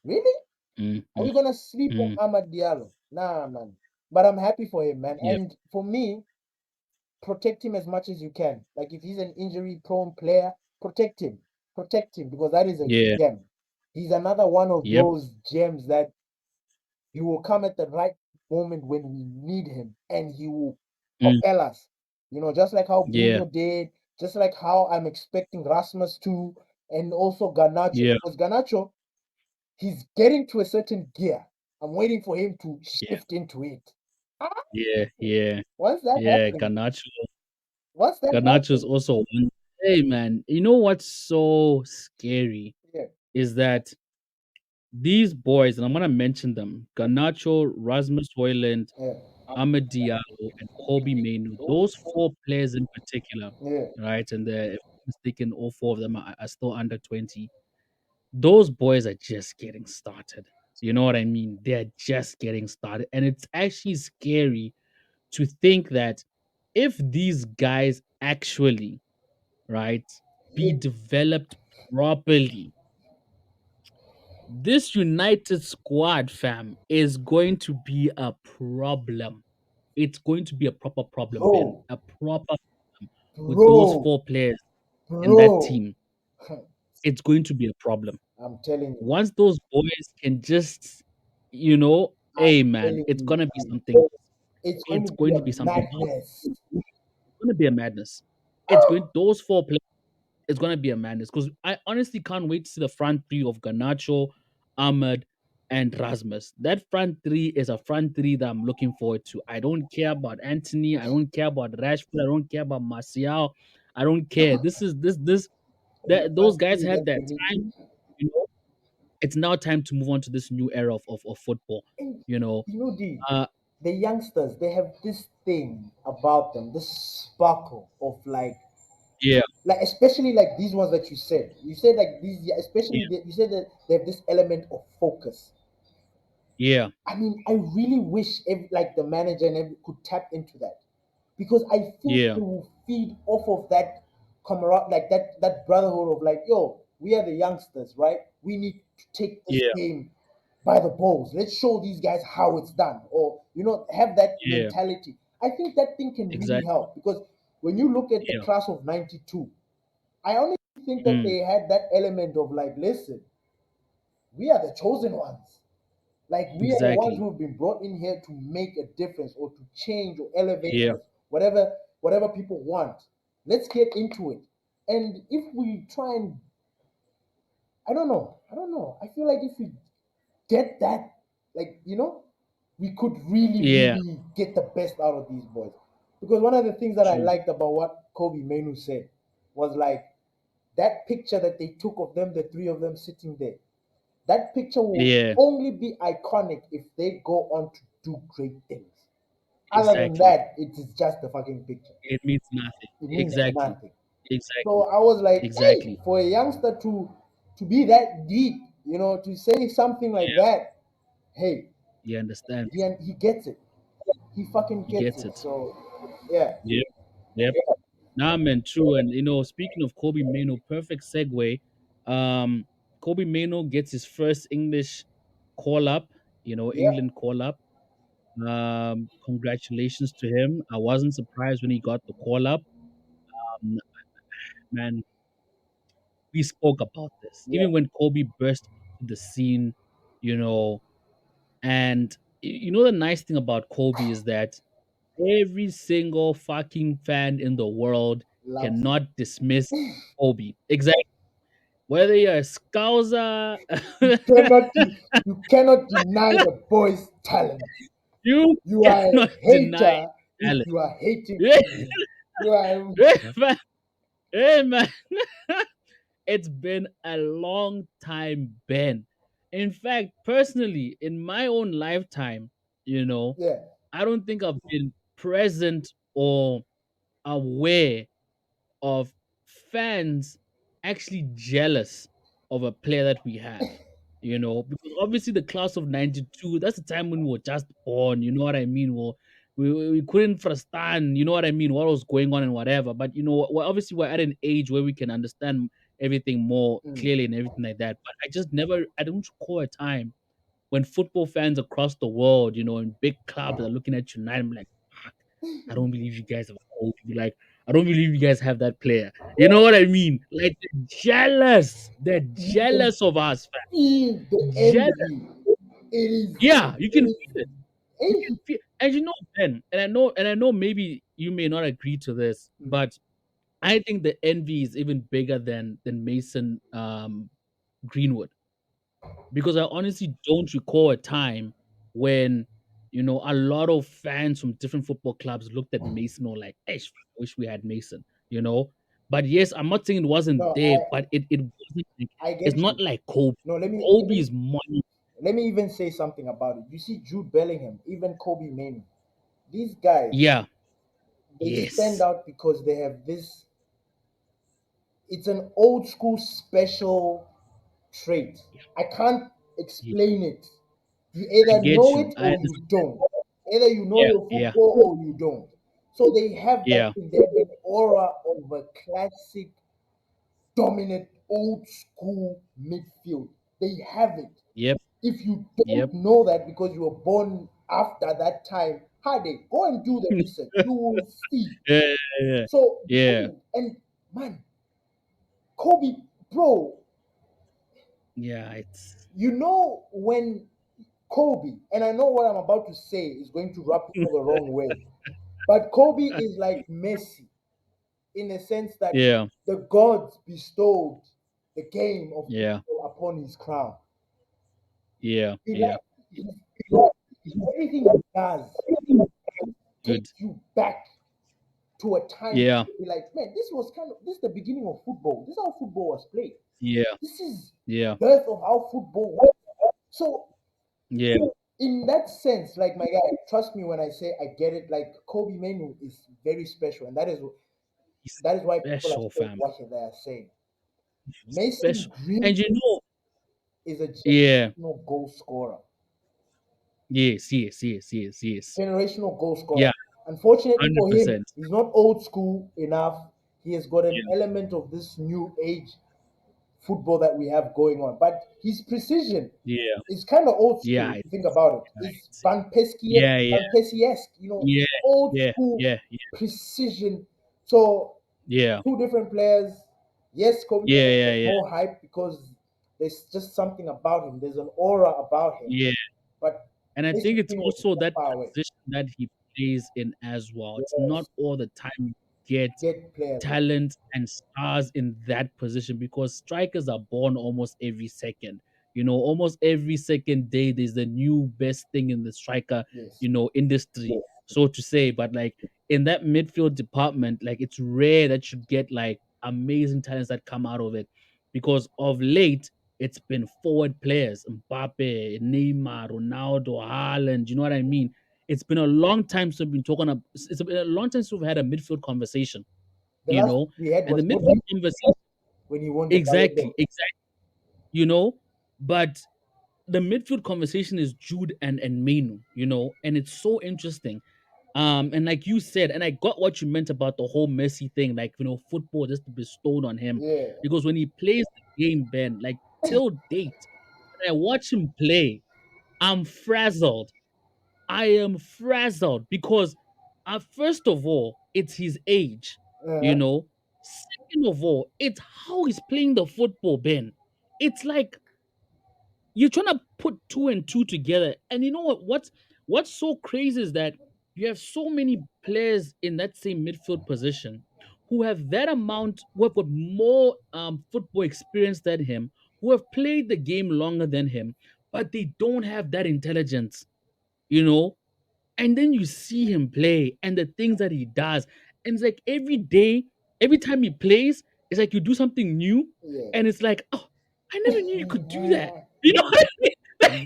really? Mm, Are mm, we gonna sleep on mm. Amad Diallo? Nah, man. But I'm happy for him, man. Yep. And for me, protect him as much as you can. Like if he's an injury-prone player, protect him. Protect him because that is a Yeah. gem. He's another one of Yep. those gems that he will come at the right moment when we need him, and he will Mm, propel us. Just like how yeah. Bruno did, just like how I'm expecting Rasmus to, and also Garnacho. Yeah. Because Garnacho, he's getting to a certain gear. I'm waiting for him to Yeah. shift into it. Ah, Yeah. Yeah. once that Yeah. happens, Garnacho is also one. Hey, man. You know what's so scary yeah, is that these boys, and I'm gonna mention them: Garnacho, Rasmus Hoyland, yeah, Amad Diallo, and Kobbie Mainoo. Those four players in particular, yeah, right? And if I'm mistaken, all four of them are still under 20. Those boys are just getting started. You know what I mean? They're just getting started. And it's actually scary to think that if these guys actually, right, be It, developed properly, this United squad, fam, is going to be a problem. It's going to be a proper problem, Ben. bro, A proper problem with those bro, four players in that bro. team. It's going to be a problem. I'm telling you, Once those boys can just, you know, I'm hey man, telling it's you, gonna be something. it's going It's to be going to a be something else. madness. It's gonna be a madness. It's going those four players. It's gonna be a madness because I honestly can't wait to see the front three of Ganacho, Ahmed, and Rasmus. That front three is a front three that I'm looking forward to. I don't care about Anthony. I don't care about Rashford. I don't care about Martial. I don't care. This is this The that those front guys three had that their we need to. time. You know, it's now time to move on to this new era of football. And You know, you know, uh, the youngsters, they have this thing about them, this sparkle of yeah, like especially like these ones that you said. You said like these, yeah, yeah, especially you said that they have this element of focus. yeah, I mean, I really wish like the manager and could tap into that because I think yeah, it will feed off of that camaraderie, like that brotherhood of like, yo, we are the youngsters, right? We need to take this yeah, game by the balls. Let's show these guys how it's done, or have that yeah. mentality. I think that thing can really Exactly. help because when you look at the Yeah. class of '92, I honestly think that Mm, they had that element of like, listen, we are the chosen ones. Like we are the ones exactly. who have been brought in here to make a difference or to change or elevate Yeah. us, whatever people want. Let's get into it. And if we try and I don't know. I feel like if we get that, like we could really, Yeah. really get the best out of these boys. Because one of the things that I True. liked about what Kobbie Mainoo said was like that picture that they took of them, the three of them sitting there. That picture will Yeah. only be iconic if they go on to do great things. Other than Exactly. that, it is just a fucking picture. It means nothing. It means Exactly. nothing. So Exactly. I was like, hey, Exactly. for a youngster to be that deep, to say something like Yeah. that, hey, He understands. he gets it. He fucking He gets gets it. it. So yeah, Yep. Yep. Nah, man, true. And speaking of Kobe Mainoo, perfect segue. Kobe Mainoo gets his first English call up, yeah, England call up. Congratulations to him. I wasn't surprised when he got the call up. Um, man, we spoke about this. yeah. Even when Kobe burst into the scene, you know, and the nice thing about Kobe is that every single fucking fan in the world Loves him. cannot dismiss Kobe. Exactly. Whether you're a scouser, You cannot deny the boy's talent. you You are cannot a deny hater if talent. you are hating Yeah, on him. You are man. Hey, man. It's been a long time, Ben. In fact, personally, in my own lifetime, yeah. I don't think I've been present or aware of fans actually jealous of a player that we have. Because obviously the class of '92, that's the time when we were just born. You know what I mean? Well, we couldn't understand, you know what I mean, what was going on and whatever. But obviously we're at an age where we can understand everything more Mm. clearly and everything like that. But I don't recall a time when football fans across the world, in big clubs are looking at you and I'm like, fuck, I don't believe you guys have Kobe. Like, I don't believe you guys have that player. You know what I mean? Like, they're jealous. They're You can jealous of us, fam. feel the Jealous. envy. It is Yeah, you it can is feel it. You can eh, feel, and Ben, and I know maybe you may not agree to this, mm. but I think the envy is even bigger than Mason Greenwood. Because I honestly don't recall a time when a lot of fans from different football clubs looked at Mason or like, "Hey, I wish we had Mason," you know. But yes, I'm not saying it wasn't No, there, but it wasn't. Like, I it's get not you. like Kobe. No, Kobe is money. let me even say something about it. You see Jude Bellingham, even Kobe Mainoo. These guys, Yeah. they stand Yes. out because they have this. It's an old school special trait. Yeah. I can't Yeah. explain it. You I either get know you. it I or you understand. don't. Either you know Yeah, your yeah, football or you don't. So they have that yeah, thing. They have an aura of a classic, dominant, old school midfield. They have it. yep, If you yep. don't know that because you were born after that time, Hade, go and do the research. You will see. Yeah, yeah, So, yeah, and man, Kobe, bro, yeah. It's you know when Kobe, and I know what I'm about to say is going to rub people the wrong way, but Kobe is like Messi in a sense that yeah, the gods bestowed the game of yeah, football upon his crown. yeah, He yeah. like, everything he does Good. takes you back to a time Yeah, to be like, man, this is the beginning of football. This is how football was played. yeah, This is the yeah, birth of how football was. So yeah. in that sense, like my guy, trust me when I say I get it. Like Kobe Mainoo is very special, and He's that is why people are special, saying fam. what they are saying. Mason Special. And Green you know, is a yeah, generational goal scorer. yes, yes, yes, yes, yes. Generational goal scorer. Yeah, Unfortunately for him, 100%. he's not old school enough. He has got an Yeah, element of this new age football that we have going on. But his precision yeah, is kind of old school yeah, if you think about it. It's yeah, yeah, Van Persie-esque, yeah, old yeah, school yeah, precision. So yeah, two different players. Yes, Kobe yeah, Bryant yeah, gets yeah, more hype because there's just something about him. There's an aura about him. yeah. But And I Mason think it's Green was also that that far away. position that he plays in as well. It's not Yes, all the time you get get players like talent and stars in that position because strikers are born almost every second. Almost every second day there's the new best thing in the striker, yes, industry, so to say. But like in that midfield department, like it's rare that you get like amazing talents that come out of it because of late it's been forward players, Mbappe, Neymar, Ronaldo, Haaland. You know what I mean? It's been a long time since we've been talking about. It's been a long time since we've had a midfield conversation. the last we had And the was midfield Modric conversation, when he won the Ballon exactly, d'Or. exactly. You know, but the midfield conversation is Jude and Mainoo. And it's so interesting. And like you said, and I got what you meant about the whole Messi thing, like football just to bestowed on him, Yeah, because when he plays the game, Ben, like till date, when I watch him play, I'm frazzled. I am frazzled because, first of all, it's his age, you uh, know. Second of all, it's how he's playing the football, Ben. It's like you're trying to put two and two together. And you know what? What's so crazy is that you have so many players in that same midfield position who have that amount, who have got more football experience than him, who have played the game longer than him, but they don't have that intelligence, you know and then you see him play and the things that he does. And it's like every day, every time he plays, it's like you do something new. yeah. And it's like, oh, I never knew you could do that. You know what I mean?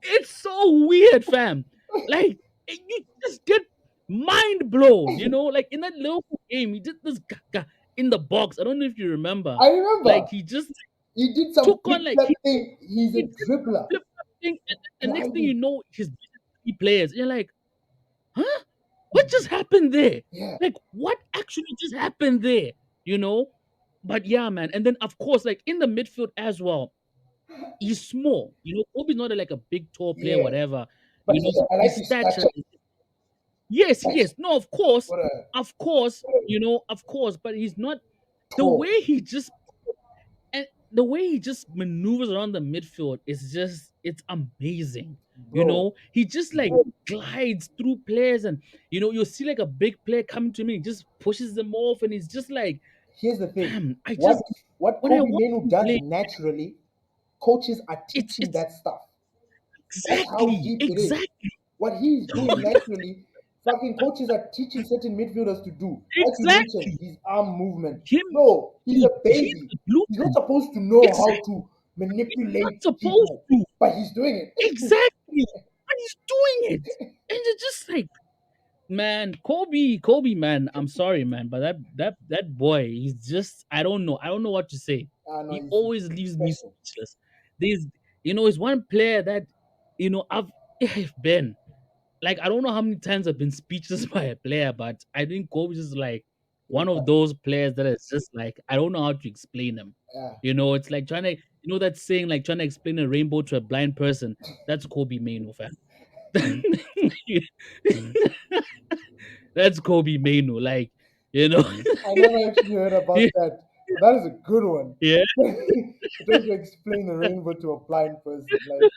It's so weird, fam. Like, you just get mind blown, like in that Liverpool game, he did this gaga in the box. I don't know if you remember. I remember Like, he just he did some took flip on, like, flap thing. He's a he did the dribbler, flip thing. And then the next thing you gliding. know, he's beating 3 players. And you're like, huh? What just happened there? Yeah, Like, what actually just happened there? You know? But yeah, man. And then, of course, like in the midfield as well, he's small. Kobe's not like a big, tall player, yeah. whatever. But I like His his stature. stature. Yes, Stature. yes. No, of course. What a Of course. Of course. But he's not the tall, way he just and the way he just maneuvers around the midfield is just it's amazing. bro. He just like glides through players and you'll see like a big player coming to me, he just pushes them off and he's just like, Here's the thing. fam, I What just what when I Kobe watch Mainoo him does play, naturally, coaches are it's teaching it's that stuff. That's how exactly, deep it is. exactly, What he's doing naturally, fucking coaches are teaching certain midfielders to do. Like you mentioned, exactly. his arm movement. Him, Bro, he's a he's baby. the He's not blueprint. supposed to know how Exactly. to He's not manipulate supposed people, to. but he's doing it. Exactly. But he's doing it. And you're just like, man, Kobe, man. I'm sorry, man, but that boy, he's just I don't know what to say. Ah, no, He he's always leaves me special. speechless. There's, he's one player that, I've Ben, like I don't know how many times I've been speechless by a player, but I think Kobe is like one Yeah, of those players that is just like I don't know how to explain him. yeah. It's like trying to that saying like trying to explain a rainbow to a blind person. That's Kobe Mainoo, fam. That's Kobe Mainoo, like you know, I never actually heard about that, but that is a good one. yeah, Trying to explain the rainbow to a blind person, like,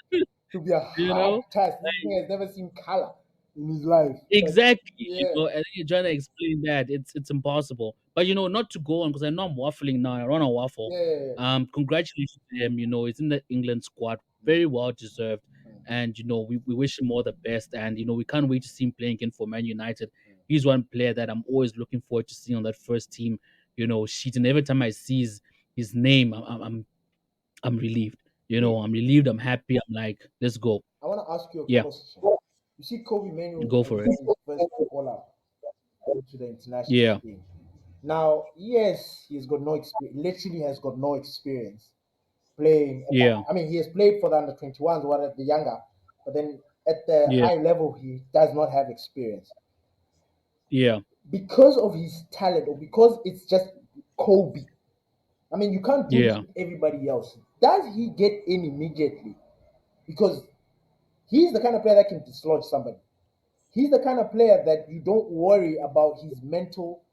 to be a you hard know. task. This thing has never seen color in his life. But Exactly, yeah, I think you're trying to explain that it's impossible. But not to go on because I know I'm waffling now. I don't want to waffle. yeah, yeah, yeah. Congratulations to him. He's in the England squad, very well deserved. Mm, And we wish him all the best. And we can't wait to see him playing again for Man United. mm. He's one player that I'm always looking forward to seeing on that first team, sheet. And every time I see his name, I'm relieved. Yeah. I'm relieved. I'm happy. I'm like, let's go. I want to ask you a Yeah, question. You see, Kobe Mainoo go has for it. done his first all up into the international Yeah, team. Now, yes, he's got no experience. Literally, has got no experience playing. yeah, I mean, he has played for the under 21s, what at the younger, but then at the yeah, high level, he does not have experience yeah, because of his talent or because it's just Kobe. I mean, you can't do this yeah. with everybody else. Does he get in immediately? Because he's the kind of player that can dislodge somebody. He's the kind of player that you don't worry about his mental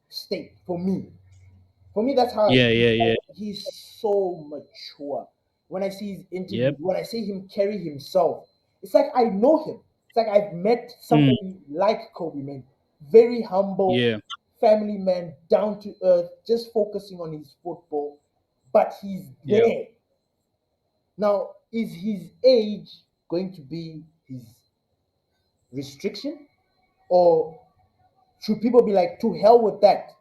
state. For me, that's how I Yeah, see yeah, it. yeah. He's so mature. When I see his interviews, Yep. when I see him carry himself, it's like I know him. It's like I've met Mm, somebody like Kobe, man. Very humble, yeah, family man, down to earth, just focusing on his football. But he's yeah. there. Now, is his age going to be his restriction? Or should people be like, to hell with that?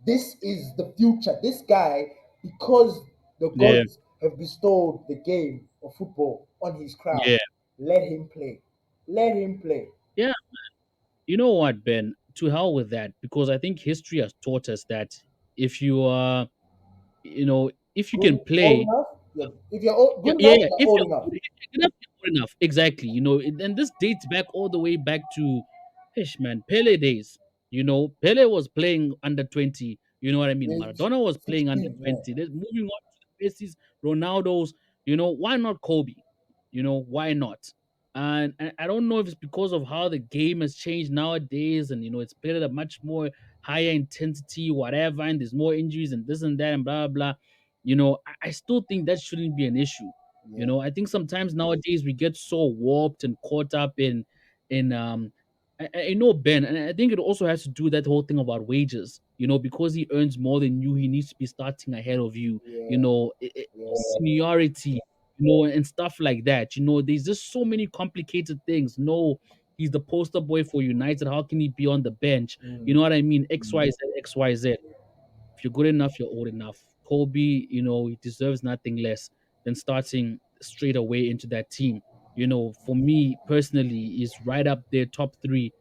This is the future. This guy, because the Yeah, gods have bestowed the game of football on his crown, yeah, let him play. Let him play. yeah. You know what, Ben? To hell with that, because I think history has taught us that if you are, if you can Good, old play. enough. If you're old, Yeah, good yeah, enough, yeah. you're If old enough. you're enough, you're good enough, exactly. And this dates back all the way back to, ish, man, Pele days. Pele was playing under 20. You know what I mean? Age Maradona was playing under 16, yeah. 20. Moving on to the Messi's, Ronaldo's. Why not Kobe? Why not? And I don't know if it's because of how the game has changed nowadays, and it's played at a much more higher intensity, whatever, and there's more injuries and this and that and blah blah. I still think that shouldn't be an issue. Yeah. I think sometimes nowadays we get so warped and caught up in I know Ben, and I think it also has to do with that whole thing about wages. Because he earns more than you, he needs to be starting ahead of you. Yeah. Yeah. Seniority, and stuff like that. There's just so many complicated things. No, he's the poster boy for United. How can he be on the bench? You Mm. know what I mean? XYZ, XYZ. If you're good enough, you're old enough. Kobe, he deserves nothing less than starting straight away into that team. For me personally, he's right up there, top three,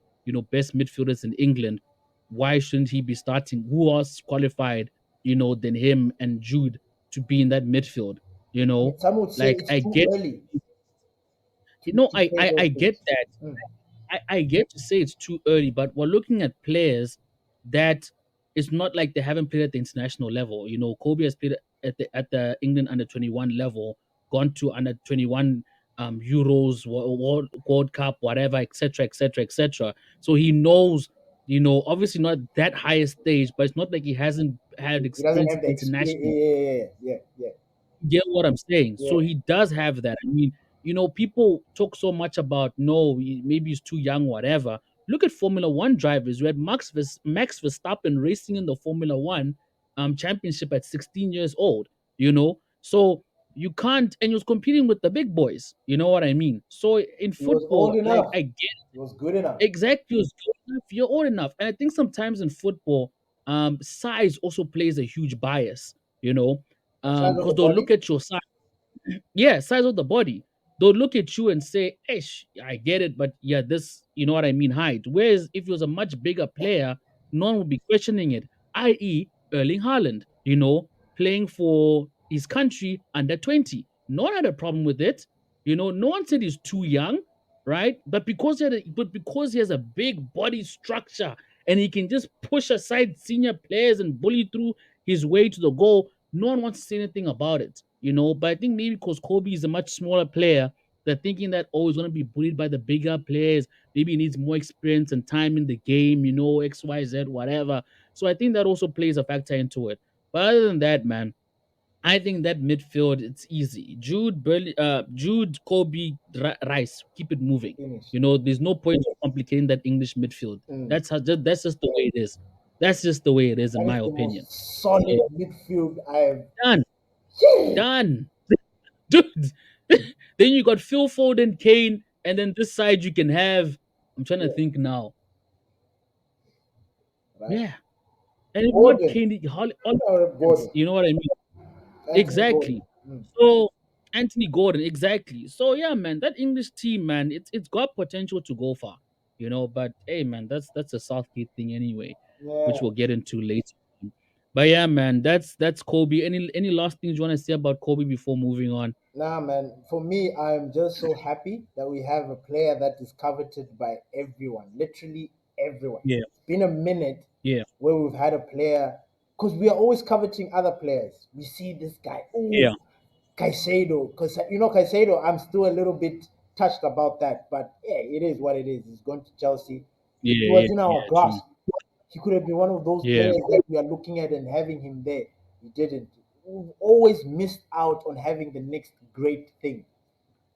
best midfielders in England. Why shouldn't he be starting? Who else qualified, than him and Jude to be in that midfield? You I mean, know, some would say like it's I too get, early to say I those get things. that. Mm. I get to say it's too early, but we're looking at players that it's not like they haven't played at the international level. Kobe has played at the England under 21 level, gone to under 21 Euros, World Cup, whatever, etc., etc., etc. So he knows, obviously not that highest stage, but it's not like he hasn't had He doesn't experience have the experience. internationally. Yeah. Get what I'm saying? Yeah. So he does have that. I mean, people talk so much about no, maybe he's too young, whatever. Look at Formula One drivers. We had Max Verstappen racing in the Formula One championship at 16 years old. So you can't, and he was competing with the big boys. You know what I mean? So in He was old football, like enough. I get He was good enough. exactly, you're good enough, you're old enough, and I think sometimes in football, size also plays a huge bias. You know, Size of because the they'll look body. at your size. Yeah, size of the body. They'll look at you and say, "Ish, I get it, but yeah, this, you know what I mean, height." Whereas if he was a much bigger player, no one would be questioning it. I.e., Erling Haaland, playing for his country under 20. No one had a problem with it. No one said he's too young. right? But because he has a big body structure and he can just push aside senior players and bully through his way to the goal, no one wants to say anything about it, you know. But I think maybe because Kobe is a much smaller player, they're thinking that he's gonna be bullied by the bigger players. Maybe he needs more experience and time in the game, you know, X, Y, Z, whatever. So I think that also plays a factor into it. But other than that, man, I think that midfield it's easy. Jude, Kobe, Rice, keep it moving. Finish. You know, there's no point of complicating that English midfield. Mm. That's just the way it is. That's just the way it is, in That is my the opinion. most solid So midfield I've. done, Yeah. done, dude. Then you got Phil Foden, Kane, and then this side you can have. I'm trying to Yeah. think now. Right. Yeah, and if not Gordon. Kane, all Gordon. you know what I mean. Anthony Gordon. Exactly. Mm. So Anthony Gordon, exactly. So yeah, man, that English team, man, it's got potential to go far, you know. But hey, man, that's a Southgate thing anyway, which Yeah. we'll get into later on. But yeah, man, that's Kobe. Any last things you want to say about Kobe before moving on? Nah, man. For me, I'm just so happy that we have a player that is coveted by everyone, literally everyone. Yeah, It's been a minute yeah, where we've had a player because we are always coveting other players. We see this guy, yeah, oh, Caicedo, because you know Caicedo, I'm still a little bit touched about that, but yeah, it is what it is. He's gone to Chelsea. If he yeah, was yeah, in yeah. our True. grasp, he could have been one of those Yeah, players that we are looking at and having him there. He didn't. We've always missed out on having the next great thing,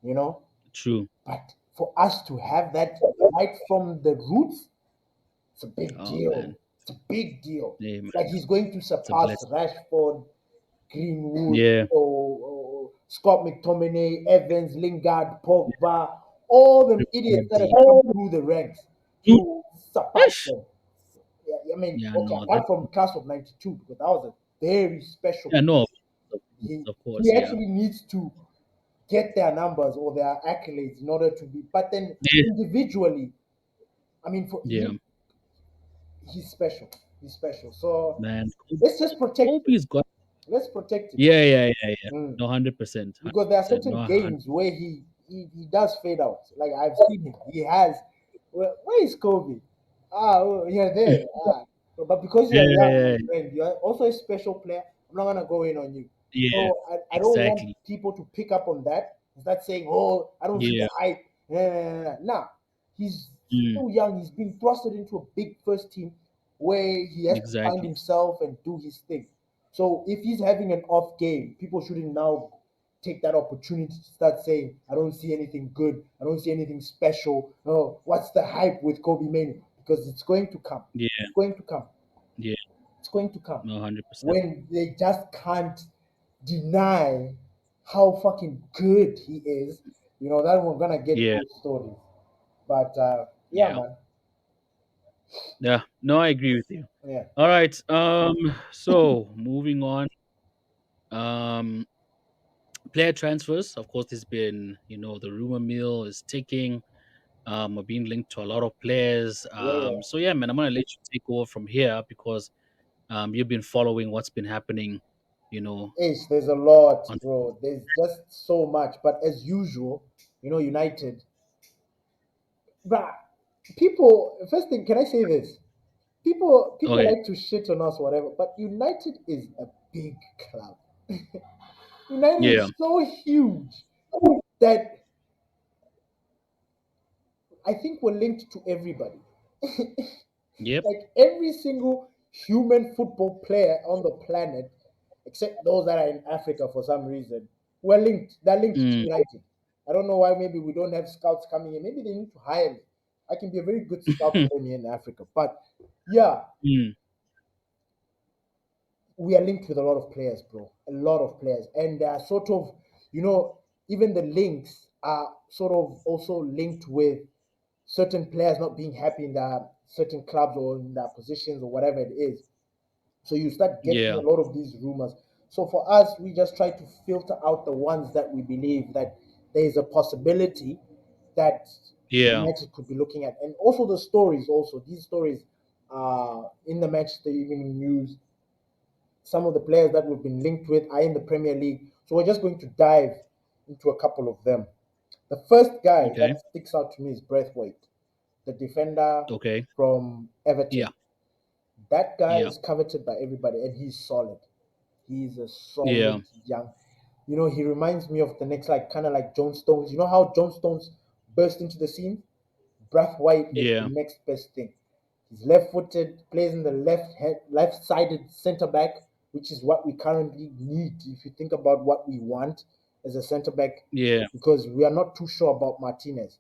you know. true. But for us to have that right from the roots, it's a big Oh deal. man, It's a big deal. hey man, Like he's going to it's a surpass blessing. Rashford, Greenwood, Yeah, or Scott McTominay, Evans, Lingard, Pogba, all them idiots that have everybody. come through the ranks Dude, to surpass ish. them. Yeah, I mean, Yeah, okay, no, apart from class of '92, because that was a very special. yeah, no, He of course, he yeah, actually needs to get their numbers or their accolades in order to be. But then yeah, individually, I mean, for yeah, he's special. He's special. So man. let's just protect him. Kobe's got. Let's protect him. Yeah, yeah, yeah, yeah. Mm. No, 100%, hundred Because there are percent. No, certain games where he does fade out. Like I've seen him. He has. Where is Kobe? Ah, oh, you're there. Ah. But because yeah, you're young, my yeah, friend, you're also a special player. I'm not gonna go in on you. yeah, So I don't want exactly. people to pick up on that and start saying, "Oh, I don't see Yeah, the hype." Nah, he's mm, still young. He's been thrusted into a big first team where he has to find exactly. himself and do his thing. So if he's having an off game, people shouldn't now take that opportunity to start saying, I don't see anything good. I don't see anything special. Oh, what's the hype with Kobbie Mainoo? Because it's going to come. Yeah, It's going to come. yeah, It's going to come. no, 100%. When they just can't deny how fucking good he is, that we're going to get Yeah, those stories. But yeah, yeah, man. yeah. No, I agree with you. Yeah. All right. So moving on. Um, player transfers. Of course, there's been, the rumor mill is ticking. We're being linked to a lot of players. Yeah, yeah. So yeah, man, I'm gonna let you take over from here because you've been following what's been happening, you know, There's a lot, on bro. There's just so much. But as usual, United, bruh, people, first thing, can I say this? People okay. like to shit on us, whatever, but United is a big club. United Yeah. is so huge that I think we're linked to everybody. Yep. Like every single human football player on the planet, except those that are in Africa for some reason, we're linked. They're linked to Mm, United. I don't know why. Maybe we don't have scouts coming in. Maybe they need to hire me. I can be a very good scout for them here in Africa. But yeah, mm, we are linked with a lot of players, bro. A lot of players, and they are sort of, you know, even the links are sort of also linked with certain players not being happy in their certain clubs or in their positions or whatever it is. So you start getting yeah. a lot of these rumors. So for us, we just try to filter out the ones that we believe that there is a possibility that Yeah. United could be looking at, and also the stories. Also, these stories in the Manchester Evening News. Some of the players that we've been linked with are in the Premier League. So we're just going to dive into a couple of them. The first guy Okay. that sticks out to me is Braithwaite, the defender Okay. from Yeah. Everton. That guy Yeah. is coveted by everybody, and he's solid. He's a solid Yeah. young. He reminds me of the next, like kind of like John Stones. You know how John Stones burst into the scene? Braithwaite is the Yeah. next best thing. He's left-footed, plays in the left-sided centre back, which is what we currently need. If you think about what we want as a centre back, Yeah. because we are not too sure about Martinez.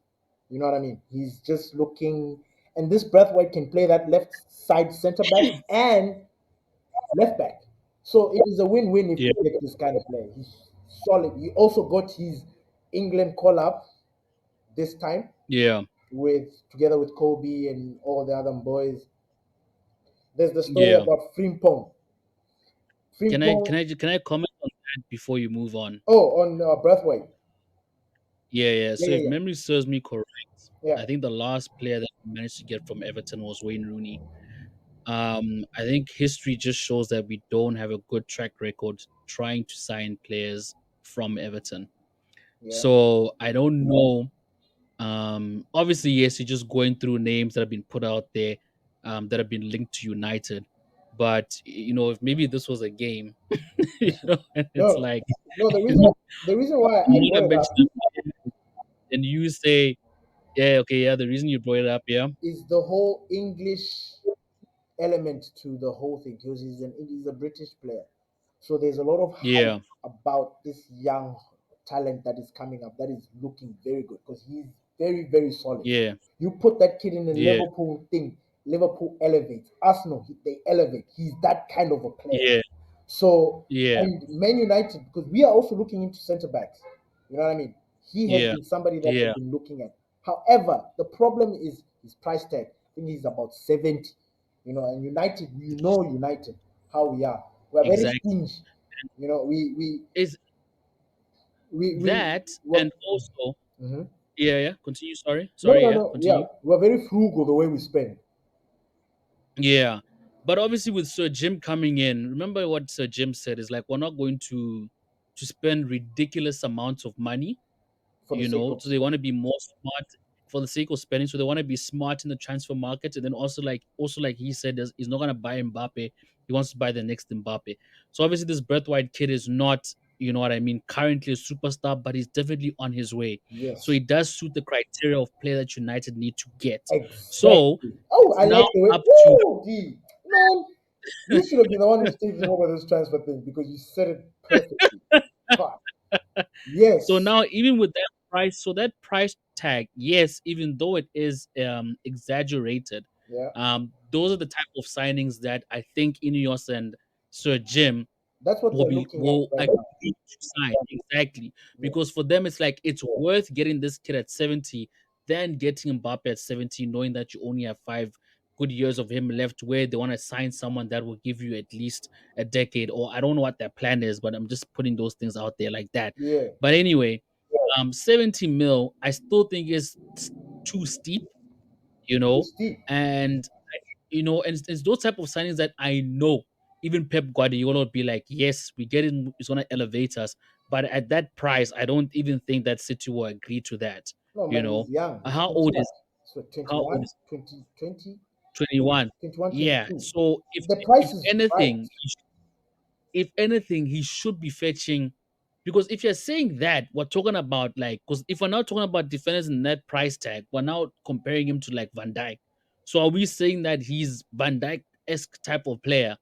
You know what I mean? He's just looking, and this Braithwaite can play that left side centre back and left back. So it is a win-win if Yeah. you get this kind of player. He's solid. He also got his England call up this time Yeah. with together with Kobe and all the other boys. There's the story Yeah. about Frimpong. Can I Frimpong, can I can I comment on that before you move on? on Braithwaite. Yeah, yeah. Yeah, So yeah, if yeah, memory serves me correct, yeah. I think the last player that we managed to get from Everton was Wayne Rooney. I think history just shows that we don't have a good track record trying to sign players from Everton. Yeah. So I don't know. Obviously, yes, you're just going through names that have been put out there, that have been linked to United. But if maybe this was a game, and it's No, like no. The I'm reason the reason why I not brought gonna it mention up it, and you say, yeah, okay, yeah, the reason you brought it up, yeah, is the whole English element to the whole thing because he's a British player. So there's a lot of hype yeah, about this young talent that is coming up that is looking very good because he's very, very solid. yeah, You put that kid in the yeah, Liverpool thing, Liverpool elevates. Arsenal, they elevate. He's that kind of a player. yeah, So, yeah, and Man United, because we are also looking into centre backs. You know what I mean? He has yeah, been somebody that we've yeah, been looking at. However, the problem is his price tag. I think he's about 70. And United, United, how we are. We are very exactly. stingy. You know, Is we that what? and also, Mhm. yeah, yeah. Continue. Sorry, No, sorry. no, Yeah, no. Yeah, continue. we're very frugal the way we spend Yeah, but obviously with Sir Jim coming in, remember what Sir Jim said is like we're not going to spend ridiculous amounts of money, for the sake of so they want to be more smart for the sake of spending. So they want to be smart in the transfer market, and then also like he said, he's not going to buy Mbappe. He wants to buy the next Mbappe. So obviously this Breathwaite kid is not, you know what I mean, currently a superstar, but he's definitely on his way. So he yes, does suit the criteria of player that United need to get. So exactly. Oh, it's I like now the way. up to Woo, D man, you should have been the one who's taking over this transfer thing because you said it perfectly. Fuck. So Yes. now, even with that price, so that price tag, yes, even though it is exaggerated, Yeah. those are the type of signings that I think Ineos and Sir Jim That's what they're looking at will right agree now. to sign. Exactly. Yeah. Because for them it's like it's worth getting this kid at 70 than getting Mbappe at 70, knowing that you only have 5 good years of him left, where they want to sign someone that will give you at least a decade. Or I don't know what their plan is, but I'm just putting those things out there like that. Yeah. But anyway, 70 mil, I still think is too steep, you Too know, steep. and and it's those type of signings that I know even Pep Guardiola would be like, yes, we get him, it's gonna elevate us. But at that price, I don't even think that City will agree to that. No, You man, know, he's young. He's how 20 old what? is So how old 21, is 20, 20, 21? 21, Yeah. 22. So The price if is right. anything, he should be fetching. Because if you're saying that, we're talking about like, because if we're now talking about defenders in that price tag, we're now comparing him to like Van Dijk. So are we saying that he's Van Dijk esque type of player?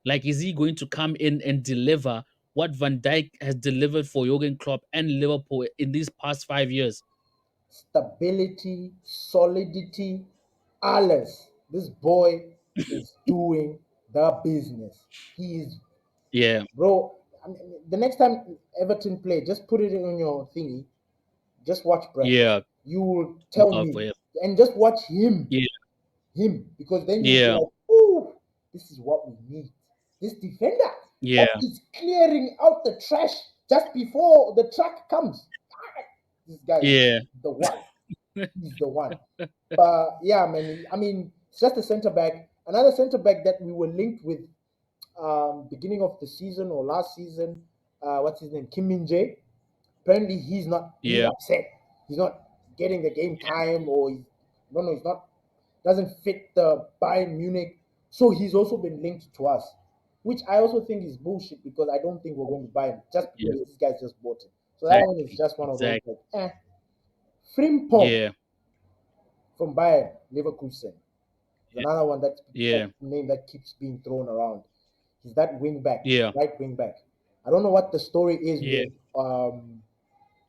Like, is he going to come in and deliver what Van Dijk has delivered for Jurgen Klopp and Liverpool in these past 5 years? Stability, solidity, alles. This boy is doing the business. He is, Yeah, bro. I mean, the next time Everton play, just put it on your thingy. Just watch Braithwaite. yeah, You will tell no, me, for him. and just watch him, Yeah, because then you'll be yeah, like, "Oh, this is what we need. This defender that yeah, is clearing out the trash just before the truck comes. Ah, this guy is yeah, the one. He's the one." But yeah, man. I mean, it's just a centre back. Another centre back that we were linked with beginning of the season or last season. What's his name? Kim Min Jae. Apparently, he's yeah, upset. He's not getting the game time, or no, no, he's not, doesn't fit the Bayern Munich. So he's also been linked to us, which I also think is bullshit because I don't think we're going to buy him just Yeah, because these guys just bought him. So that one is exactly. just one of those Exactly. like, Frimpong Yeah. from Bayern Leverkusen is Yeah. another one that Yeah. name that keeps being thrown around. He's that wing back, Yeah. right wing back. I don't know what the story is Yeah. with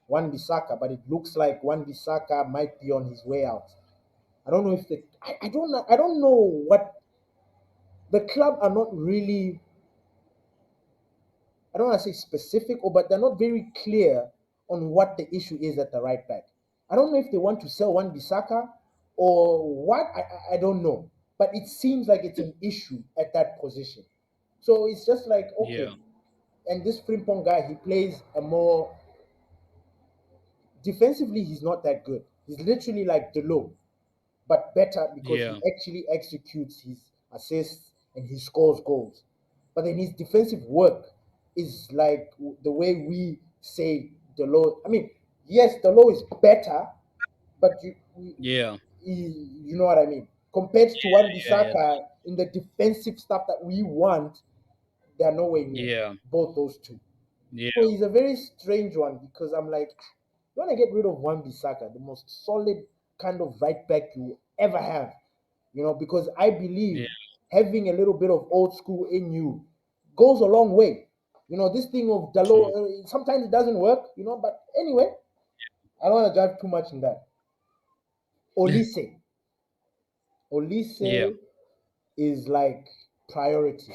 Wan Bissaka, but it looks like Wan Bissaka might be on his way out. I don't know if I don't know what the club are not really, I don't want to say specific, or but they're not very clear on what the issue is at the right back. I don't know if they want to sell Wan Bissaka or what. I don't know, but it seems like it's an issue at that position. So it's just like okay, Yeah. and this Frimpong guy, he plays a more defensively. He's not that good. He's literally like Dialo, but better because he Yeah. actually executes his assists and he scores goals. But then his defensive work is like the way we say the low. I mean, yes, the low is better, but Yeah. you know what I mean. Compared to Wan Yeah. Yeah. Bissaka in the defensive stuff that we want, they are nowhere near Yeah. both those two. Yeah. So he's a very strange one because I'm like, you want to get rid of Wan Bissaka, the most solid kind of right back you ever have, because I Yeah. believe having a little bit of old school in you goes a long way. This thing of True. Dalo, sometimes it doesn't work, but anyway, I don't want to dive too much in that. Olise. Yeah. Olise is like priority.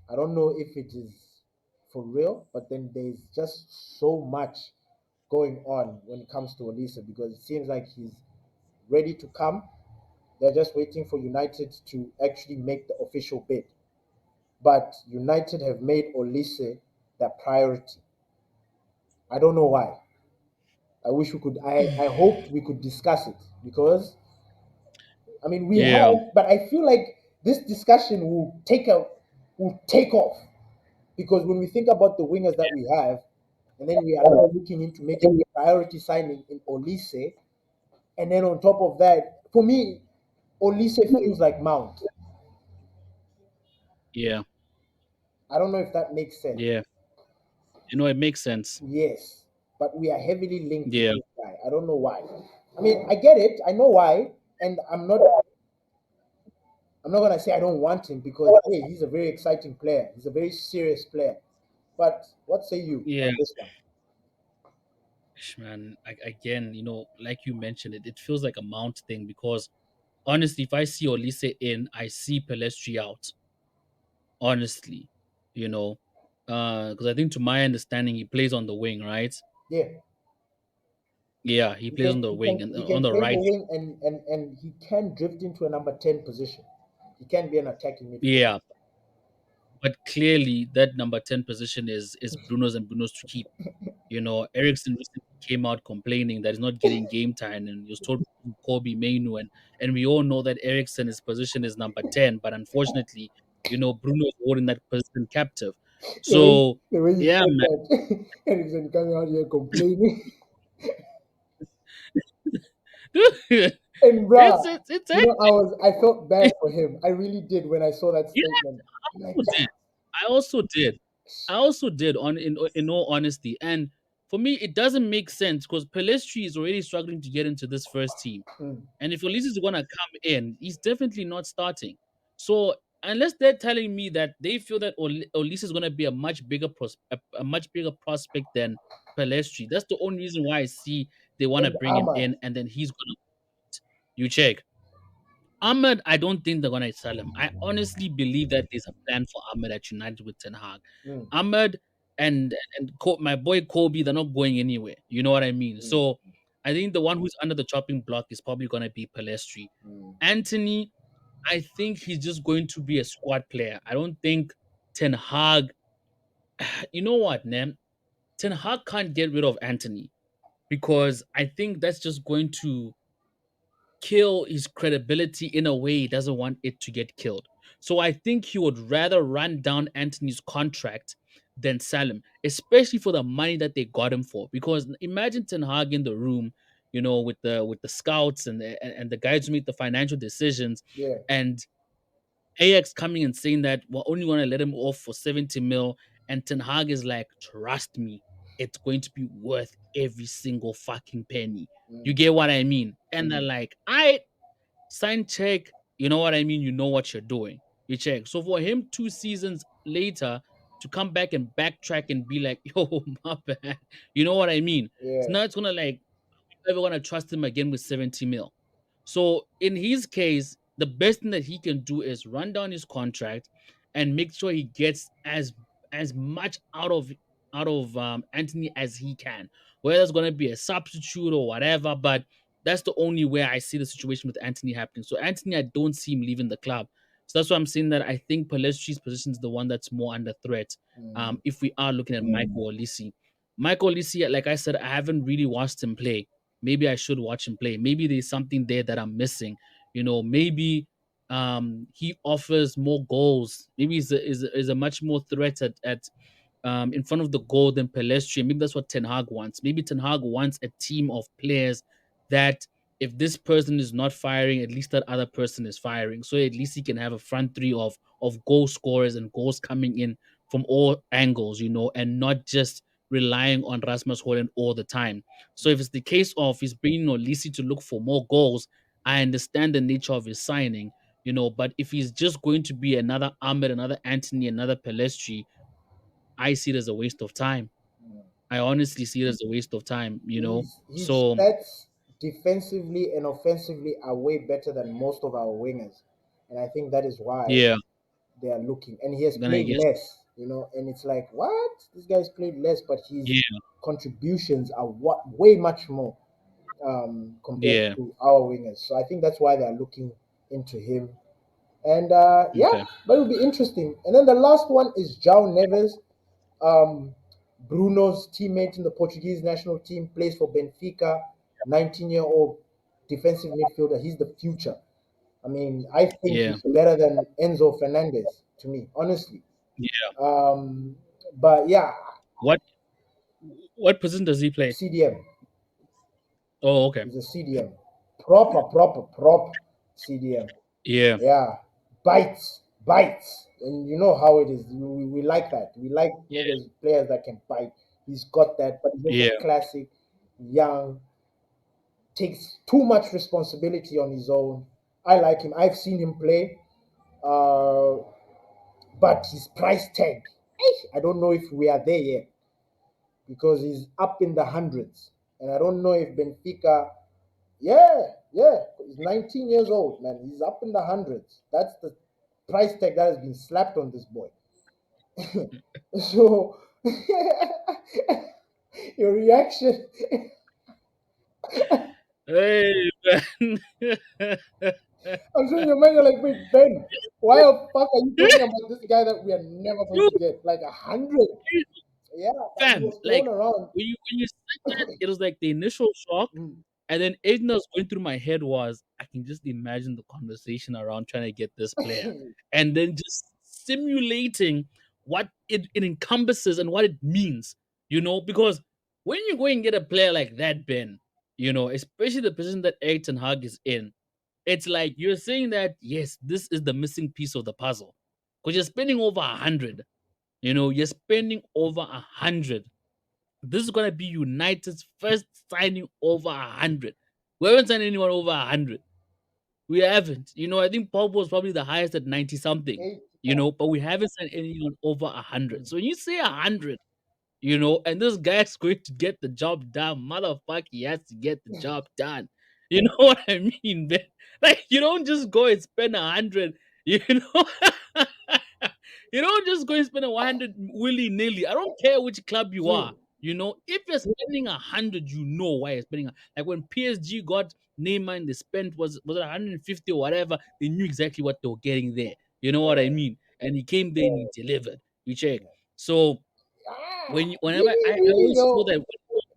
I don't know if it is for real, but then there's just so much going on when it comes to Olise because it seems like he's ready to come. They're just waiting for United to actually make the official bid. But United have made Olise their priority. I don't know why. I wish we could. I hoped we could discuss it because I mean we Yeah. have, but I feel like this discussion will take off because when we think about the wingers that we have, and then we are now looking into making a priority signing in Olise, and then on top of that, for me, Olise feels like Mount. Yeah. I don't know if that makes sense. Yeah. It makes sense. Yes, but we are heavily linked with Yeah. this guy. I don't know why. I mean, I get it. I know why, and I'm not gonna say I don't want him because hey, he's a very exciting player. He's a very serious player. But what say you Yeah. on this one? Man, again, like you mentioned it feels like a mount thing because honestly, if I see Olise in, I see Pelestri out. Honestly, you know, because I think to my understanding, he plays on the wing, right? Yeah, Yeah, he he plays can on the he wing can and he on can the play in the right. wing and he can drift into a number 10 position. He can be an attacking midfielder. Yeah, but clearly that number 10 position is Bruno's and Bruno's to keep. Ericsson recently came out complaining that he's not getting game time and he was told Kobbie Mainoo and we all know that Ericsson's position is number 10, but unfortunately, Bruno is holding that position captive. So The way you yeah, said man. that, Ericsson coming out here complaining. it's And bruh, it's I felt bad for him. I really did when I saw that yeah, statement. I'm like, also did. I also did. I also did on in all honesty. And for me, it doesn't make sense because Pelestri is already struggling to get into this first team. mm, And if Elise is gonna come in, he's definitely not starting. So unless they're telling me that they feel that Elise is gonna be a much bigger prospect than Pelestri, that's the only reason why I see they want to and bring him Ahmad. in, and then he's gonna you check. Ahmed, I don't think they're gonna sell him. I honestly believe that there's a plan for Ahmed at United with Ten Hag. Mm, Ahmed and my boy Kobe, they're not going anywhere. You know what I mean? mm, So I think the one who's under the chopping block is probably gonna be Palestri. mm. Anthony, I think he's just going to be a squad player. I don't think Ten Hag. You know what, man? Ten Hag can't get rid of Anthony because I think that's just going to kill his credibility in a way he doesn't want it to get killed. So I think he would rather run down Anthony's contract than sell him, especially for the money that they got him for. Because imagine Ten Hag in the room, with the scouts and the guys who make the financial decisions, Yeah. and AX coming and saying that we're only going to let him off for 70 mil, and Ten Hag is like, trust me, it's going to be worth every single fucking penny. You Mm. get what I mean? And they're like, I sign check. You know what I mean? You know what you're doing. You check. So for him, 2 seasons later to come back and backtrack and be like, yo, my bad. You know what I mean? So Yeah. now it's gonna like never want to trust him again with 70 mil. So in his case, the best thing that he can do is run down his contract and make sure he gets as much out of Anthony as he can. Whether it's going to be a substitute or whatever, but that's the only way I see the situation with Anthony happening. So Anthony, I don't see him leaving the club. So that's why I'm saying that I think Palestri's position is the one that's more under threat. Mm. If we are looking at Michael Olise. Michael Olise, like I said, I haven't really watched him play. Maybe I should watch him play. Maybe there's something there that I'm missing. Maybe he offers more goals. Maybe is a much more threat at in front of the goal than Pelestri. Maybe that's what Ten Hag wants. Maybe Ten Hag wants a team of players that if this person is not firing, at least that other person is firing. So at least he can have a front three of goal scorers and goals coming in from all angles, and not just relying on Rasmus Holland all the time. So if it's the case of he's bringing Olisi to look for more goals, I understand the nature of his signing, but if he's just going to be another Ahmed, another Anthony, another Pelestri, I see it as a waste of time. Mm. I honestly see it as a waste of time. His So stats defensively and offensively are way better than most of our wingers, and I think that is why yeah, they are looking. And he has then I played guess less, and it's like, what? This guy's played less, but his yeah, contributions are way much more compared yeah, to our wingers. So I think that's why they are looking into him. And yeah, okay, but it'll be interesting. And then the last one is João Neves, um, Bruno's teammate in the Portuguese national team, plays for Benfica, 19-year-old defensive midfielder. He's the future. I mean, I think yeah, he's better than Enzo Fernandez to me, honestly. yeah. But yeah, What what position does he play? CDM. Oh, okay, He's a CDM. Proper CDM. yeah, Yeah, bites, and you know how it is. We like that. We like yeah, players that can bite. He's got that, but he's also yeah, classic, young, takes too much responsibility on his own. I like him. I've seen him play, uh, but his price tag, I don't know if we are there yet because he's up in the hundreds, and I don't know if Benfica. Yeah, he's 19 years old, man. He's up in the hundreds. That's the price tag that has been slapped on this boy. So, your reaction? hey man. I'm sure your mind are like, wait, Ben, why the fuck are you talking about this guy that we are never going You to get? Like 100. Yeah, but he fam, was thrown like around. when you said that, it was like the initial shock, Mm. and then everything that was going through my head was I can just imagine the conversation around trying to get this player, and then just simulating what it encompasses and what it means, because when you go and get a player like that, Ben, especially the position that Ayrton Hug is in, it's like you're saying that yes, this is the missing piece of the puzzle, because you're spending over 100. You're spending over 100. This is gonna be United's first signing over 100. We haven't signed anyone over 100. We haven't. I think Pogba was probably the highest at 90 something. Eight. But we haven't signed anyone over 100. Mm. So when you say 100, and this guy's going to get the job done, motherfucker, he has to get the job done. You know what I mean, man? Like you don't just go and spend 100. You know, you don't just go and spend 100 willy nilly. I don't care which club you are. Mm. If you're spending 100, you know why you're spending. Like when PSG got Neymar and they spent was it 150 or whatever, they knew exactly what they were getting there. You know what I Yeah. mean? And he came there and he delivered. You check. Yeah. So Did whenever he I really always feel though? that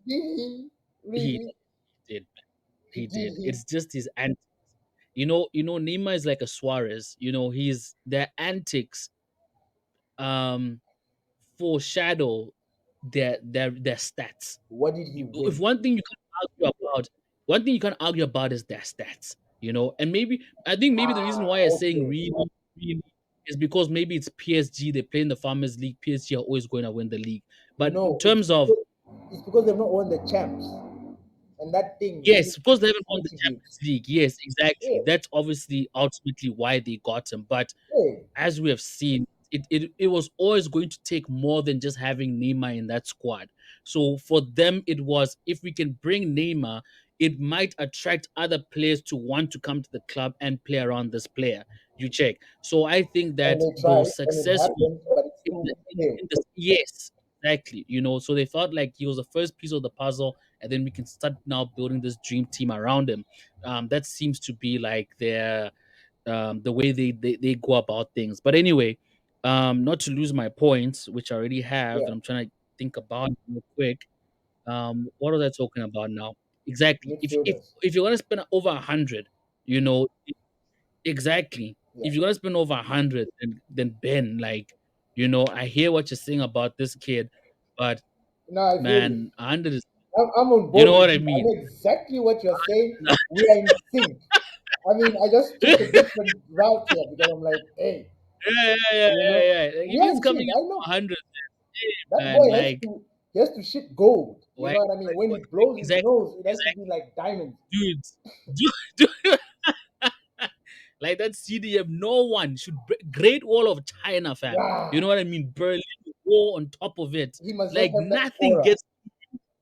Did he he really? did, Did he did. he? It's just his antics. Neymar is like a Suarez. He's their antics foreshadow their stats. What did he If win? one thing you can argue about, one thing you can't argue about is their stats, and maybe I think maybe the reason why I'm saying Okay. really is because maybe it's PSG, they play in the Farmers League, PSG are always going to win the league. But in No, terms of it's because they've not won the champs, and that thing really yes, because they haven't won the motivates. Champions League. Yes, exactly. Yeah, That's obviously ultimately why they got him. But yeah. as we have seen, it was always going to take more than just having Neymar in that squad. So for them, it was if we can bring Neymar, it might attract other players to want to come to the club and play around this player. You check. So I think And that they the tried, and it successful happened, but it's in still the, failed. in the yes, exactly. So they felt like he was the first piece of the puzzle, and then we can start now building this dream team around him. That seems to be like their the way they go about things. But anyway, not to lose my points, which I already have, Yeah, and I'm trying to think about it real quick. What was I talking about now? Exactly. midfielders. If you're gonna spend over 100, you know, exactly. Yeah. If you're gonna spend over 100, then Ben, like, I hear what you're saying about this kid, but No, I feel you. man, 100 is, I'm on you board know with what I you. I mean? know exactly what you're saying. We are in sync. I mean, I just took a different route here because I'm like, hey, Yeah, yeah, yeah, yeah. Like, we if are he's in coming sync. in I know 100, that man, boy like, he has to shit gold. You why, know what I mean? When he blows his exactly, nose, it has to exactly, be like diamonds. dude, dude, like that CDM, no one should Great Wall of China, fam. You know Yeah, what I mean? Berlin Wall on top of it, he must just like have that nothing aura. gets.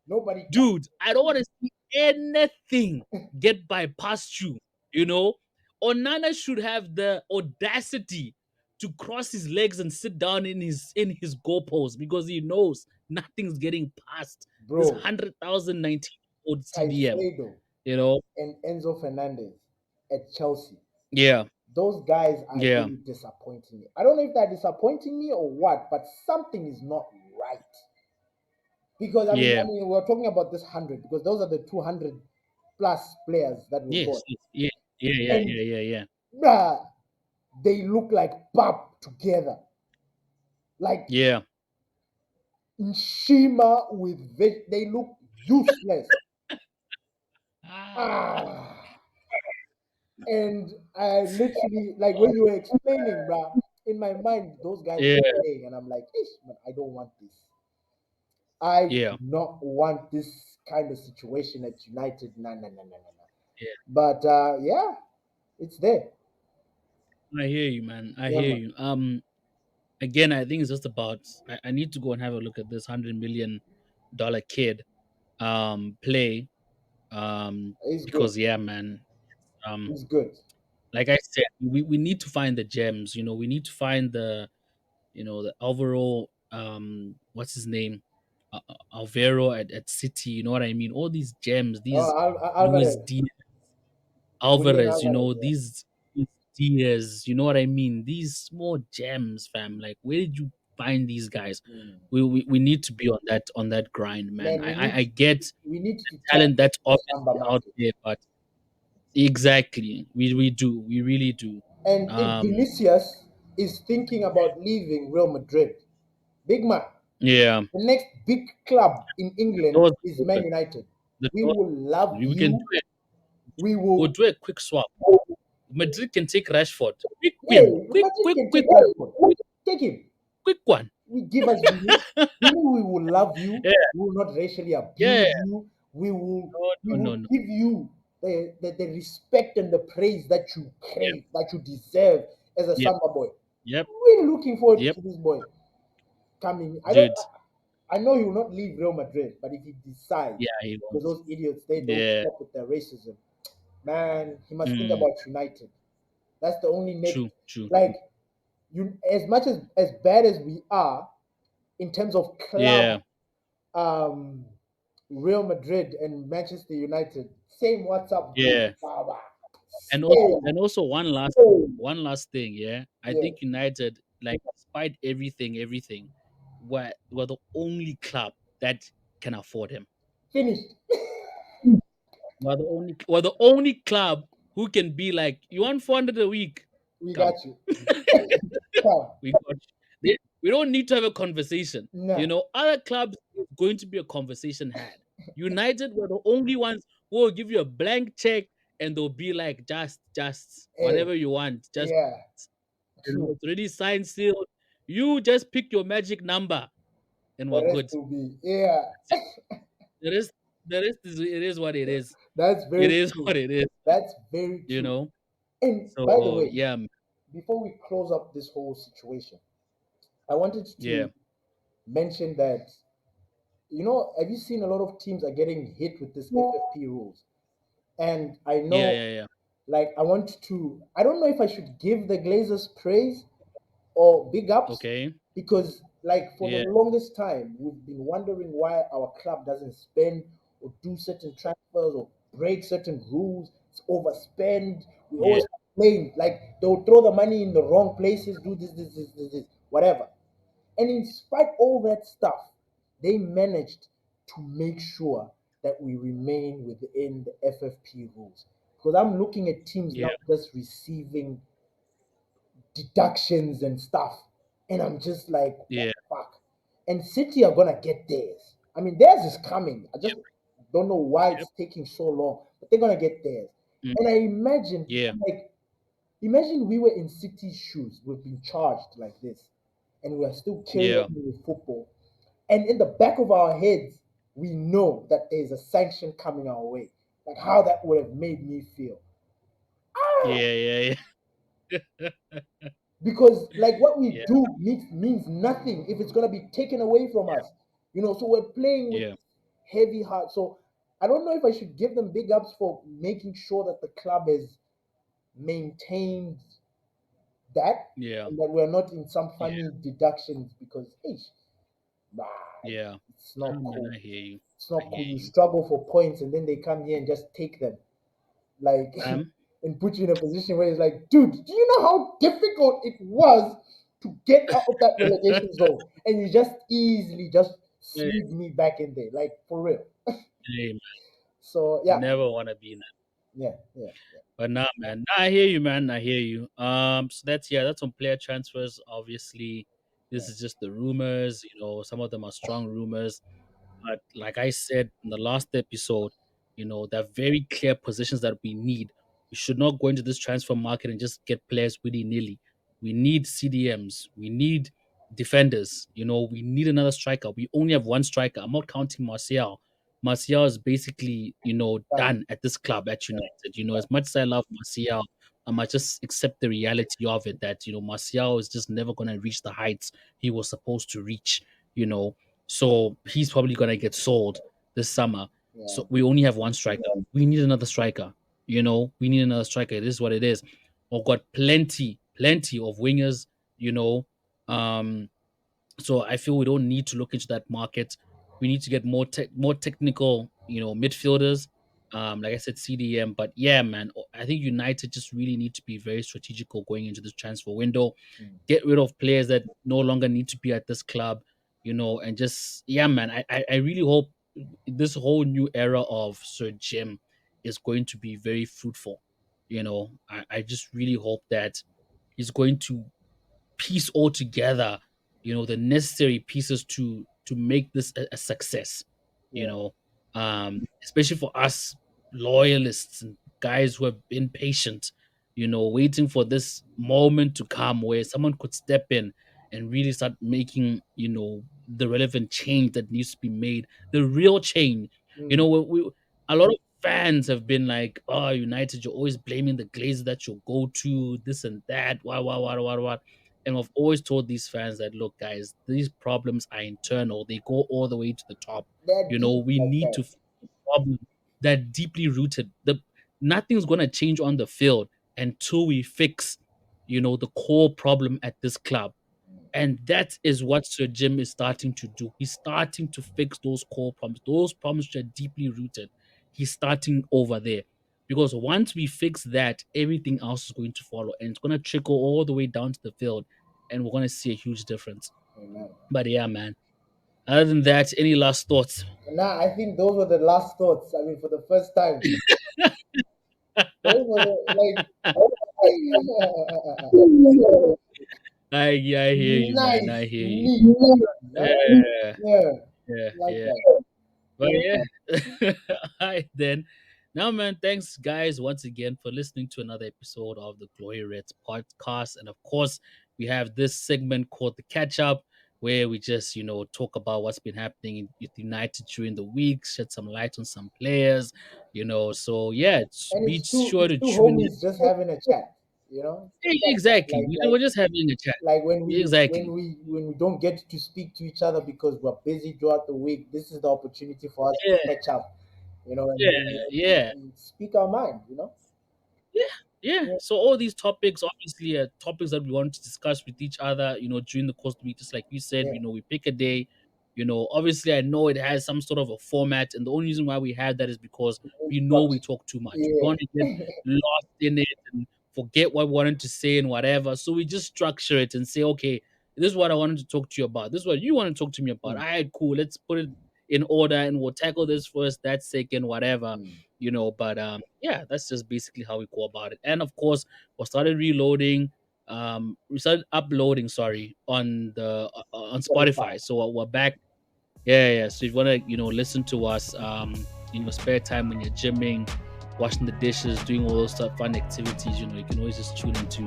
Nobody can. Dude, I don't want to see anything get bypassed you, you know? Onana should have the audacity to cross his legs and sit down in his goalpost because he knows nothing's getting past this Bro, 100,000 19-year-old CDM, Caicedo you know? and Enzo Fernandez at Chelsea. Yeah, Those guys are yeah, really disappointing me. I don't know if they're disappointing me or what, but something is not right. Because yeah. we're talking about this 100 because those are the 200 plus players that were Yes, bought, yes, yeah, yeah, yeah, and yeah, yeah, yeah. bruh, they look like pop together, like Yeah. Nshima with they look useless. Ah, and I literally like when you were explaining, bruh, in my mind those guys Yeah, were playing, and I'm like, "Ish, man, I don't want this. I do yeah, not want this kind of situation at United. No, no, no, no, no, no." yeah. But yeah, it's there. I hear you, man. I Yeah, hear man. you. Again, I think it's just about I need to go and have a look at this $100 million kid play. He's good. Because yeah, man. Um, He's good. like I said, we need to find the gems, we need to find the Alvaro, what's his name? Alvaro at City, you know what I mean? All these gems, these Luis Alvarez, Diaz, Julian Alvarez, Alvarez. Yeah. these Diaz, you know what I mean? These small gems, fam. Like, where did you find these guys? Mm. We need to be on that grind, man. Man, I get we need the to tap talent that's the samba obviously out market. there, but exactly, we do, we really do. And if Um, Vinicius is thinking about leaving Real Madrid, big man, yeah, the next big club in the England doors is are Man open. United. The We doors will are love open. We can do you. it. We We'll will. do a quick swap. Madrid can take Rashford. Quick Yeah, win. Quick, Madrid quick, can quick, take Rashford. Take him. quick one. We give us Vini. Vini, we will love you. Yeah, We will not racially yeah. abuse you. No, We no, no, will no. give you the respect and the praise that you Yep, crave, that you deserve as a yep, samba boy. yep, Really looking forward yep, to this boy coming. dude. I know he will not leave Real Madrid, but if he decides, Yeah, he because won't. those idiots they don't Yeah, stop with their racism, man, he must think mm, about United. That's the only next true, true, like true. you as much as bad as we are in terms of club Yeah, um Real Madrid and Manchester United, same WhatsApp group. yeah. Baba. And also, Same. one last thing. Yeah, I Yeah. think United, like, despite everything, were the only club that can afford him. Finished. We're the only club who can be like, you want 400 a week? We got Come, you. Come. we got you. We don't need to have a conversation. Nah. Other clubs is going to be a conversation had. United were the only ones we'll give you a blank check, and they'll be like, just Hey, whatever you want, just yeah, true. it's already signed, sealed. You just pick your magic number, and The we're rest good. will be, yeah, The rest, the rest is it is what it is. that's It very is true. what it is. That's very You true. know. And by the So way, yeah, before we close up this whole situation, I wanted yeah, to mention that, have you seen a lot of teams are getting hit with this FFP rules? And I yeah, know, yeah, yeah. like, I don't know if I should give the Glazers praise or big ups, Okay. because, like, for the Yeah, longest time, we've been wondering why our club doesn't spend or do certain transfers or break certain rules. It's overspend. We yeah, always complain, like, they'll throw the money in the wrong places, do this, whatever. And in spite all that stuff, they managed to make sure that we remain within the FFP rules. Because I'm looking at teams now yeah, just receiving deductions and stuff, and I'm just like, what yeah, the fuck? And City are gonna get theirs. I mean, theirs is coming. I just don't know why yep, it's taking so long, but they're gonna get theirs. mm, And I imagine, yeah, like, imagine we were in City's shoes. We've been charged like this, and we are still carrying yeah, on with football. And in the back of our heads, we know that there's a sanction coming our way. Like how that would have made me feel. yeah, yeah, yeah, Because, like, what we yeah, do means nothing if it's gonna be taken away from us. So we're playing with yeah, heavy heart. So I don't know if I should give them big ups for making sure that the club has maintained that, yeah, and that we're not in some yeah, funny deductions, because hey, nah, yeah. it's not Oh, man, cool. I hear you. It's I not hear cool. You you. struggle for points and then they come here and just take them. Like, Um, and put you in a position where it's like, dude, do you know how difficult it was to get out of that relegation zone? And you just easily just hey, slid me back in there, like, for real. hey, man, So yeah, never want to be in that. yeah, But nah, man, nah, I hear you, man. I hear you. So that's yeah, that's on player transfers. Obviously, yeah, this is just the rumors. Some of them are strong rumors. But like I said in the last episode, there are very clear positions that we need. We should not go into this transfer market and just get players willy nilly. We need CDMs. We need defenders. We need another striker. We only have one striker. I'm not counting Martial. Martial is basically, done. done at this club at Yeah, United. As done. much as I love Martial, I might just accept the reality of it that, Martial is just never going to reach the heights he was supposed to reach, you know. So he's probably gonna get sold this summer. Yeah, So we only have one striker. We need another striker. We need another striker. This is what it is. We've got plenty of wingers. You know, um, so I feel we don't need to look into that market. We need to get more technical, midfielders. Like I said, CDM. But yeah, man, I think United just really need to be very strategical going into this transfer window. mm, Get rid of players that no longer need to be at this club, and just yeah, man. I really hope this whole new era of Sir Jim is going to be very fruitful. I just really hope that he's going to piece all together, the necessary pieces to make this a success, you yeah, know, especially for us loyalists and guys who have been patient, waiting for this moment to come where someone could step in and really start making, the relevant change that needs to be made, the real change. mm. A lot of fans have been like, "Oh, United, you're always blaming the Glazers that you go to, this and that, what." And I've always told these fans that, look, guys, these problems are internal. They go all the way to the top. They're deep We like need that. to fix the problem that deeply rooted. Nothing's gonna change on the field until we fix, the core problem at this club. And that is what Sir Jim is starting to do. He's starting to fix those core problems, those problems which are deeply rooted. He's starting over there. Because once we fix that, everything else is going to follow. And it's going to trickle all the way down to the field. And we're going to see a huge difference. Amen. But yeah, man. Other than that, any last thoughts? And now I think those were the last thoughts. I mean, for the first time, those were like, I hear you, man. I nice, hear you. neat, huh? Yeah, Yeah, yeah, like yeah. that. But Yeah, yeah. All right, then. Now, man, thanks guys once again for listening to another episode of the Glory Reds podcast. And of course, we have this segment called the Ketchup, where we just, talk about what's been happening with United during the week, shed some light on some players, So yeah, And be it's two sure it's to two tune in. homies just having a chat, Exactly. like We're just having a chat. like when Exactly. we don't get to speak to each other because we're busy throughout the week. This is the opportunity for us Yeah, to catch up, yeah, yeah. and speak our mind. Yeah, yeah. Yeah, So all these topics, obviously, are topics that we want to discuss with each other, during the course of the week. Just like you said, yeah, we pick a day. Obviously, I know it has some sort of a format, and the only reason why we have that is because we know we talk too much. We don't want to get yeah. lost in it and forget what we wanted to say and whatever. So we just structure it and say, okay, this is what I wanted to talk to you about. This is what you want to talk to me about. Mm, All right, cool. Let's put it in order, and we'll tackle this first, that second, whatever mm. but yeah, that's just basically how we go about it. And of course, we started reloading, we started uploading, sorry, on the on Spotify. Spotify. So we're back. Yeah. So if you want to, listen to us in your spare time when you're gymming, washing the dishes, doing all those stuff, fun activities, you can always just tune into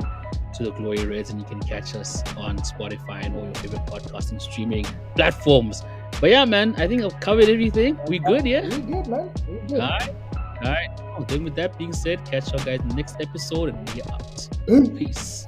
the Glory Reds, and you can catch us on Spotify and all your favorite podcasting streaming platforms. But yeah, man, I think I've covered everything. We good, yeah? We good, man. We good. All right. All right. Well, then with that being said, catch you guys in the next episode, and we are out. Peace. Peace.